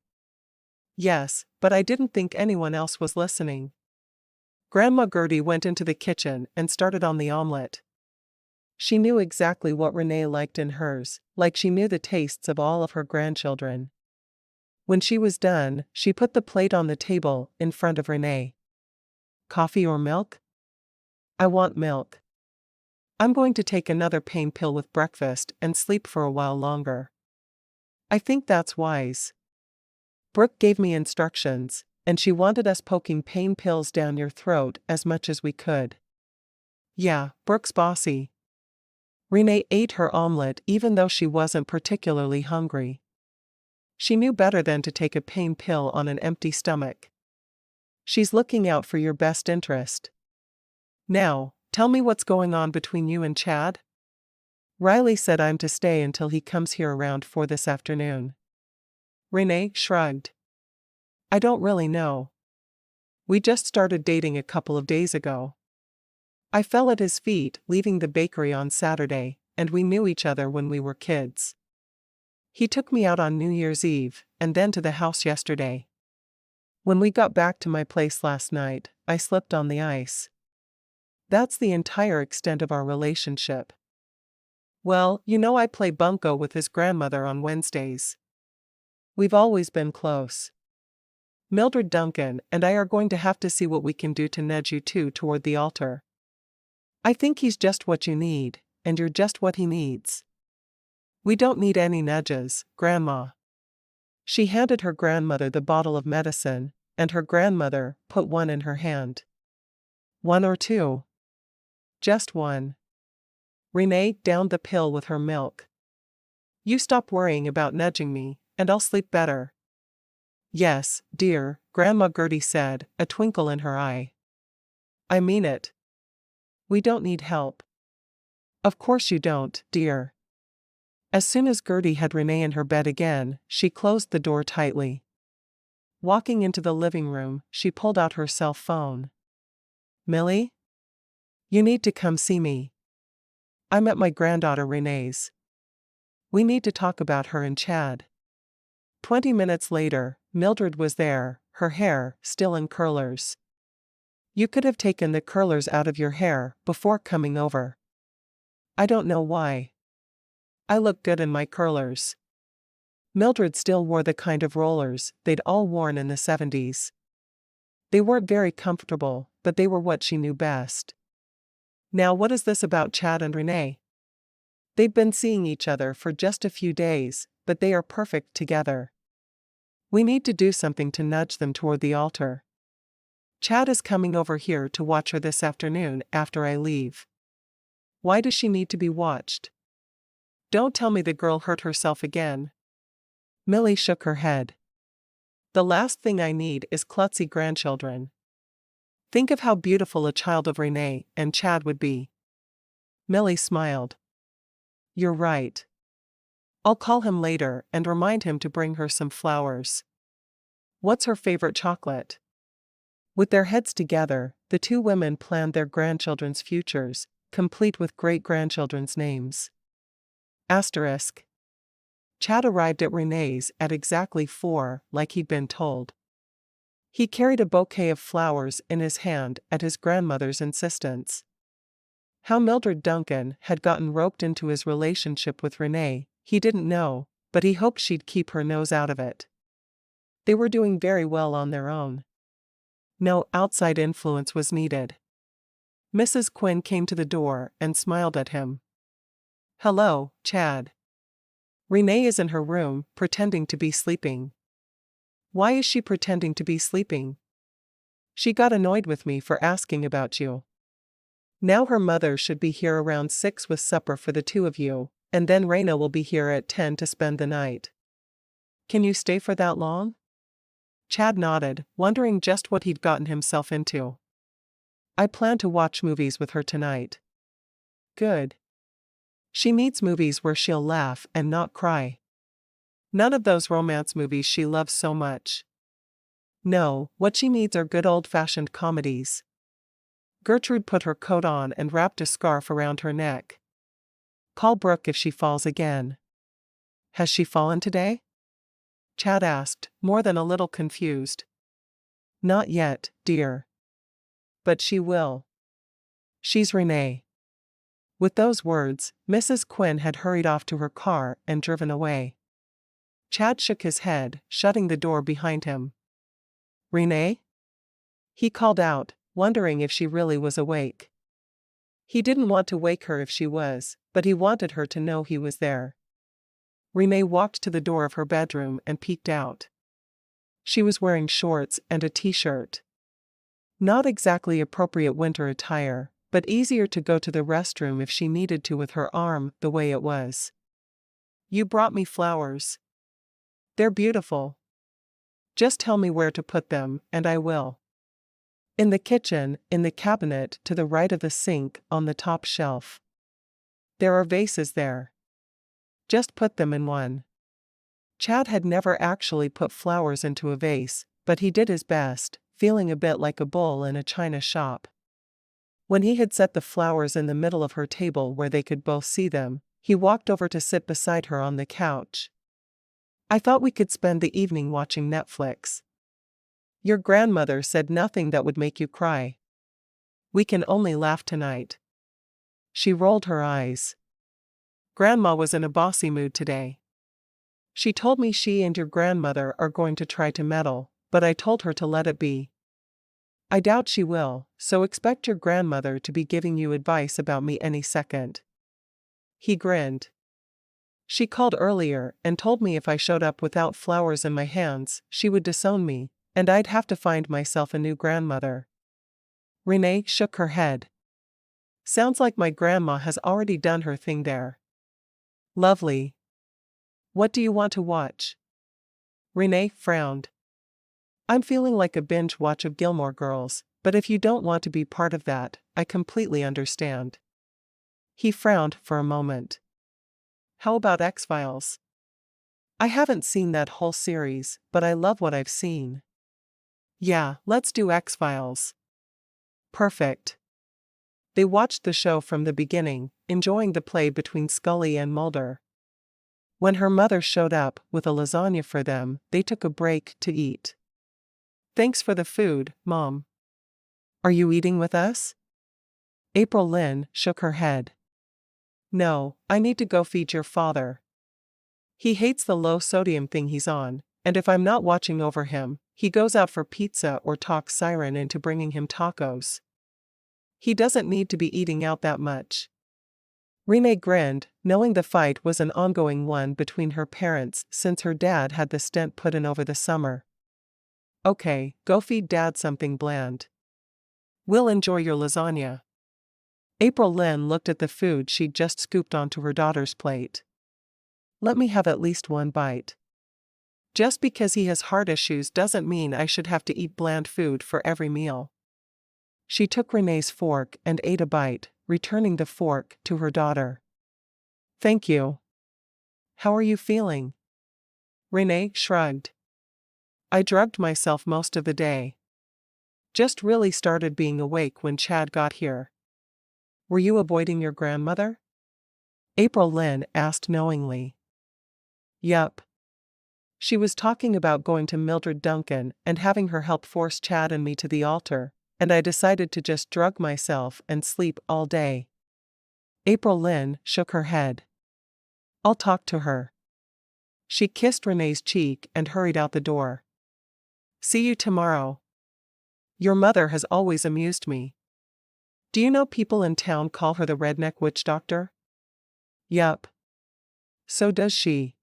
"Yes, but I didn't think anyone else was listening." Grandma Gertie went into the kitchen and started on the omelet. She knew exactly what Renae liked in hers, like she knew the tastes of all of her grandchildren. When she was done, she put the plate on the table in front of Renae. "Coffee or milk?" "I want milk. I'm going to take another pain pill with breakfast and sleep for a while longer." "I think that's wise. Brooke gave me instructions, and she wanted us poking pain pills down your throat as much as we could." "Yeah, Brooke's bossy." Renae ate her omelet even though she wasn't particularly hungry. She knew better than to take a pain pill on an empty stomach. "She's looking out for your best interest. Now, tell me what's going on between you and Chad?" "Riley said I'm to stay until he comes here around 4 this afternoon." Renae shrugged. "I don't really know. We just started dating a couple of days ago. I fell at his feet leaving the bakery on Saturday, and we knew each other when we were kids. He took me out on New Year's Eve, and then to the house yesterday. When we got back to my place last night, I slipped on the ice. That's the entire extent of our relationship. Well, you know I play bunco with his grandmother on Wednesdays. We've always been close. Mildred, Duncan, and I are going to have to see what we can do to nudge you two toward the altar. I think he's just what you need, and you're just what he needs." "We don't need any nudges, Grandma." She handed her grandmother the bottle of medicine, and her grandmother put one in her hand. "1 or 2? "Just 1. Renae downed the pill with her milk. "You stop worrying about nudging me, and I'll sleep better." "Yes, dear," Grandma Gertie said, a twinkle in her eye. "I mean it. We don't need help." "Of course you don't, dear." As soon as Gertie had Renae in her bed again, she closed the door tightly. Walking into the living room, she pulled out her cell phone. "Millie? You need to come see me. I'm at my granddaughter Renae's. We need to talk about her and Chad." 20 minutes later, Mildred was there, her hair still in curlers. "You could have taken the curlers out of your hair before coming over." "I don't know why. I look good in my curlers." Mildred still wore the kind of rollers they'd all worn in the 70s. They weren't very comfortable, but they were what she knew best. "Now what is this about Chad and Renae?" "They've been seeing each other for just a few days, but they are perfect together. We need to do something to nudge them toward the altar. Chad is coming over here to watch her this afternoon after I leave." "Why does she need to be watched? Don't tell me the girl hurt herself again." Millie shook her head. "The last thing I need is klutzy grandchildren. Think of how beautiful a child of Renae and Chad would be." Millie smiled. "You're right. I'll call him later and remind him to bring her some flowers." "What's her favorite chocolate?" With their heads together, the two women planned their grandchildren's futures, complete with great-grandchildren's names. Asterisk. Chad arrived at Renae's at exactly 4, like he'd been told. He carried a bouquet of flowers in his hand at his grandmother's insistence. How Mildred Duncan had gotten roped into his relationship with Renae, he didn't know, but he hoped she'd keep her nose out of it. They were doing very well on their own. No outside influence was needed. Mrs. Quinn came to the door and smiled at him. "Hello, Chad." Renae is in her room, pretending to be sleeping. Why is she pretending to be sleeping? She got annoyed with me for asking about you. Now her mother should be here around 6 with supper for the two of you, and then Renae will be here at 10 to spend the night. Can you stay for that long? Chad nodded, wondering just what he'd gotten himself into. I plan to watch movies with her tonight. Good. She needs movies where she'll laugh and not cry. None of those romance movies she loves so much. No, what she needs are good old-fashioned comedies. Gertrude put her coat on and wrapped a scarf around her neck. Call Brooke if she falls again. Has she fallen today? Chad asked, more than a little confused. Not yet, dear. But she will. She's Renae. With those words, Mrs. Quinn had hurried off to her car and driven away. Chad shook his head, shutting the door behind him. Renae? He called out, wondering if she really was awake. He didn't want to wake her if she was, but he wanted her to know he was there. Renae walked to the door of her bedroom and peeked out. She was wearing shorts and a t-shirt. Not exactly appropriate winter attire, but easier to go to the restroom if she needed to with her arm the way it was. You brought me flowers. They're beautiful. Just tell me where to put them, and I will. In the kitchen, in the cabinet to the right of the sink, on the top shelf. There are vases there. Just put them in one. Chad had never actually put flowers into a vase, but he did his best, feeling a bit like a bull in a china shop. When he had set the flowers in the middle of her table where they could both see them, he walked over to sit beside her on the couch. I thought we could spend the evening watching Netflix. Your grandmother said nothing that would make you cry. We can only laugh tonight. She rolled her eyes. Grandma was in a bossy mood today. She told me she and your grandmother are going to try to meddle, but I told her to let it be. I doubt she will, so expect your grandmother to be giving you advice about me any second. He grinned. She called earlier and told me if I showed up without flowers in my hands, she would disown me, and I'd have to find myself a new grandmother. Renae shook her head. Sounds like my grandma has already done her thing there. Lovely. What do you want to watch? Renae frowned. I'm feeling like a binge watch of Gilmore Girls, but if you don't want to be part of that, I completely understand. He frowned for a moment. How about X-Files? I haven't seen that whole series, but I love what I've seen. Yeah, let's do X-Files. Perfect. They watched the show from the beginning, enjoying the play between Scully and Mulder. When her mother showed up with a lasagna for them, they took a break to eat. Thanks for the food, Mom. Are you eating with us? April Lynn shook her head. No, I need to go feed your father. He hates the low-sodium thing he's on, and if I'm not watching over him, he goes out for pizza or talks Siren into bringing him tacos. He doesn't need to be eating out that much. Renae grinned, knowing the fight was an ongoing one between her parents since her dad had the stent put in over the summer. Okay, go feed Dad something bland. We'll enjoy your lasagna. April Lynn looked at the food she'd just scooped onto her daughter's plate. Let me have at least one bite. Just because he has heart issues doesn't mean I should have to eat bland food for every meal. She took Renae's fork and ate a bite, returning the fork to her daughter. Thank you. How are you feeling? Renae shrugged. I drugged myself most of the day. Just really started being awake when Chad got here. Were you avoiding your grandmother? April Lynn asked knowingly. Yup. She was talking about going to Mildred Duncan and having her help force Chad and me to the altar, and I decided to just drug myself and sleep all day. April Lynn shook her head. I'll talk to her. She kissed Renae's cheek and hurried out the door. See you tomorrow. Your mother has always amused me. Do you know people in town call her the redneck witch doctor? Yup. So does she.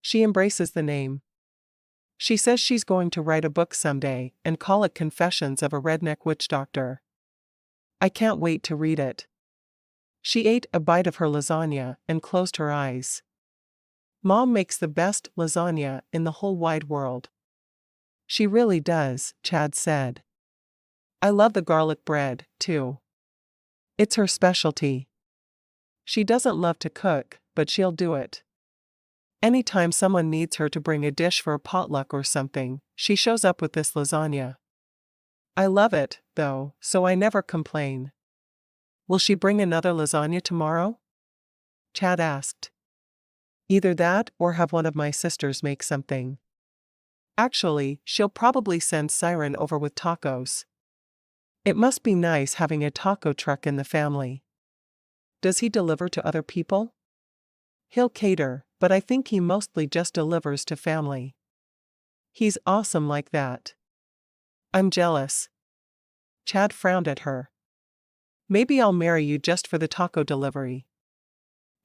She embraces the name. She says she's going to write a book someday and call it Confessions of a Redneck Witch Doctor. I can't wait to read it. She ate a bite of her lasagna and closed her eyes. Mom makes the best lasagna in the whole wide world. She really does, Chad said. I love the garlic bread, too. It's her specialty. She doesn't love to cook, but she'll do it. Anytime someone needs her to bring a dish for a potluck or something, she shows up with this lasagna. I love it, though, so I never complain. Will she bring another lasagna tomorrow? Chad asked. Either that or have one of my sisters make something. Actually, she'll probably send Siren over with tacos. It must be nice having a taco truck in the family. Does he deliver to other people? He'll cater, but I think he mostly just delivers to family. He's awesome like that. I'm jealous. Chad frowned at her. Maybe I'll marry you just for the taco delivery.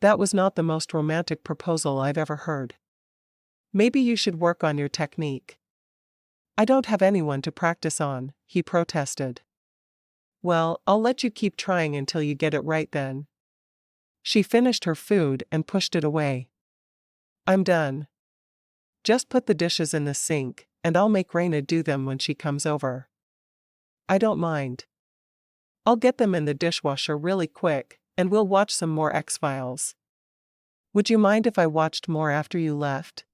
That was not the most romantic proposal I've ever heard. Maybe you should work on your technique. I don't have anyone to practice on, he protested. Well, I'll let you keep trying until you get it right then. She finished her food and pushed it away. I'm done. Just put the dishes in the sink, and I'll make Renae do them when she comes over. I don't mind. I'll get them in the dishwasher really quick, and we'll watch some more X-Files. Would you mind if I watched more after you left?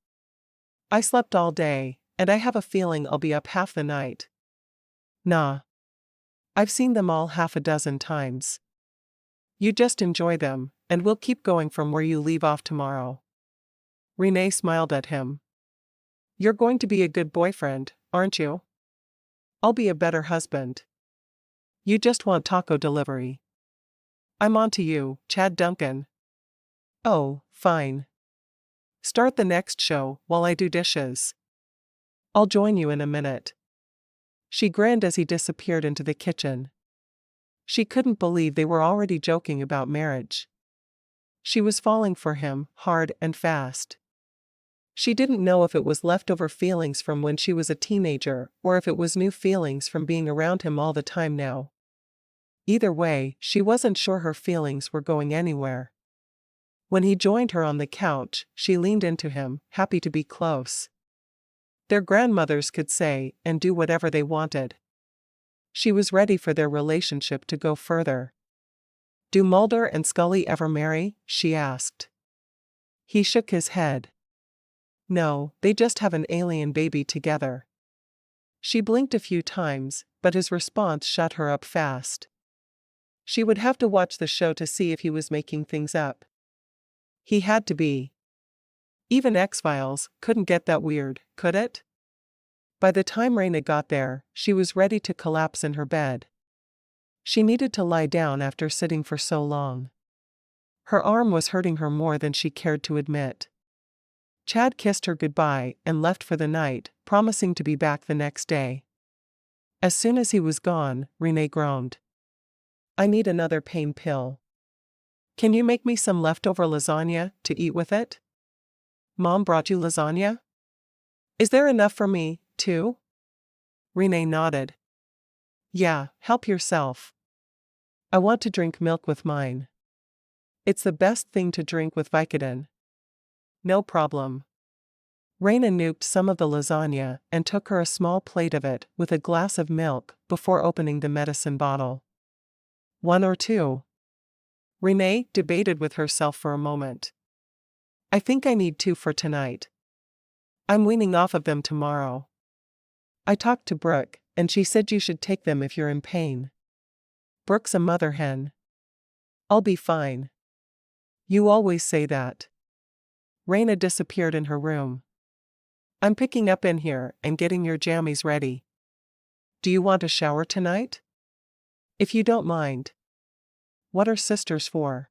I slept all day, and I have a feeling I'll be up half the night. Nah. I've seen them all half a dozen times. You just enjoy them, and we'll keep going from where you leave off tomorrow. Renae smiled at him. You're going to be a good boyfriend, aren't you? I'll be a better husband. You just want taco delivery. I'm on to you, Chad Duncan. Oh, fine. Start the next show while I do dishes. I'll join you in a minute. She grinned as he disappeared into the kitchen. She couldn't believe they were already joking about marriage. She was falling for him, hard and fast. She didn't know if it was leftover feelings from when she was a teenager or if it was new feelings from being around him all the time now. Either way, she wasn't sure her feelings were going anywhere. When he joined her on the couch, she leaned into him, happy to be close. Their grandmothers could say and do whatever they wanted. She was ready for their relationship to go further. Do Mulder and Scully ever marry? She asked. He shook his head. No, they just have an alien baby together. She blinked a few times, but his response shut her up fast. She would have to watch the show to see if he was making things up. He had to be. Even X-Files couldn't get that weird, could it? By the time Renae got there, she was ready to collapse in her bed. She needed to lie down after sitting for so long. Her arm was hurting her more than she cared to admit. Chad kissed her goodbye and left for the night, promising to be back the next day. As soon as he was gone, Renae groaned. I need another pain pill. Can you make me some leftover lasagna to eat with it? Mom brought you lasagna? Is there enough for me, too? Renae nodded. Yeah, help yourself. I want to drink milk with mine. It's the best thing to drink with Vicodin. No problem. Renae nuked some of the lasagna and took her a small plate of it with a glass of milk before opening the medicine bottle. 1 or 2? Renae debated with herself for a moment. I think I need 2 for tonight. I'm weaning off of them tomorrow. I talked to Brooke, and she said you should take them if you're in pain. Brooke's a mother hen. I'll be fine. You always say that. Renae disappeared in her room. I'm picking up in here and getting your jammies ready. Do you want a shower tonight? If you don't mind. What are sisters for?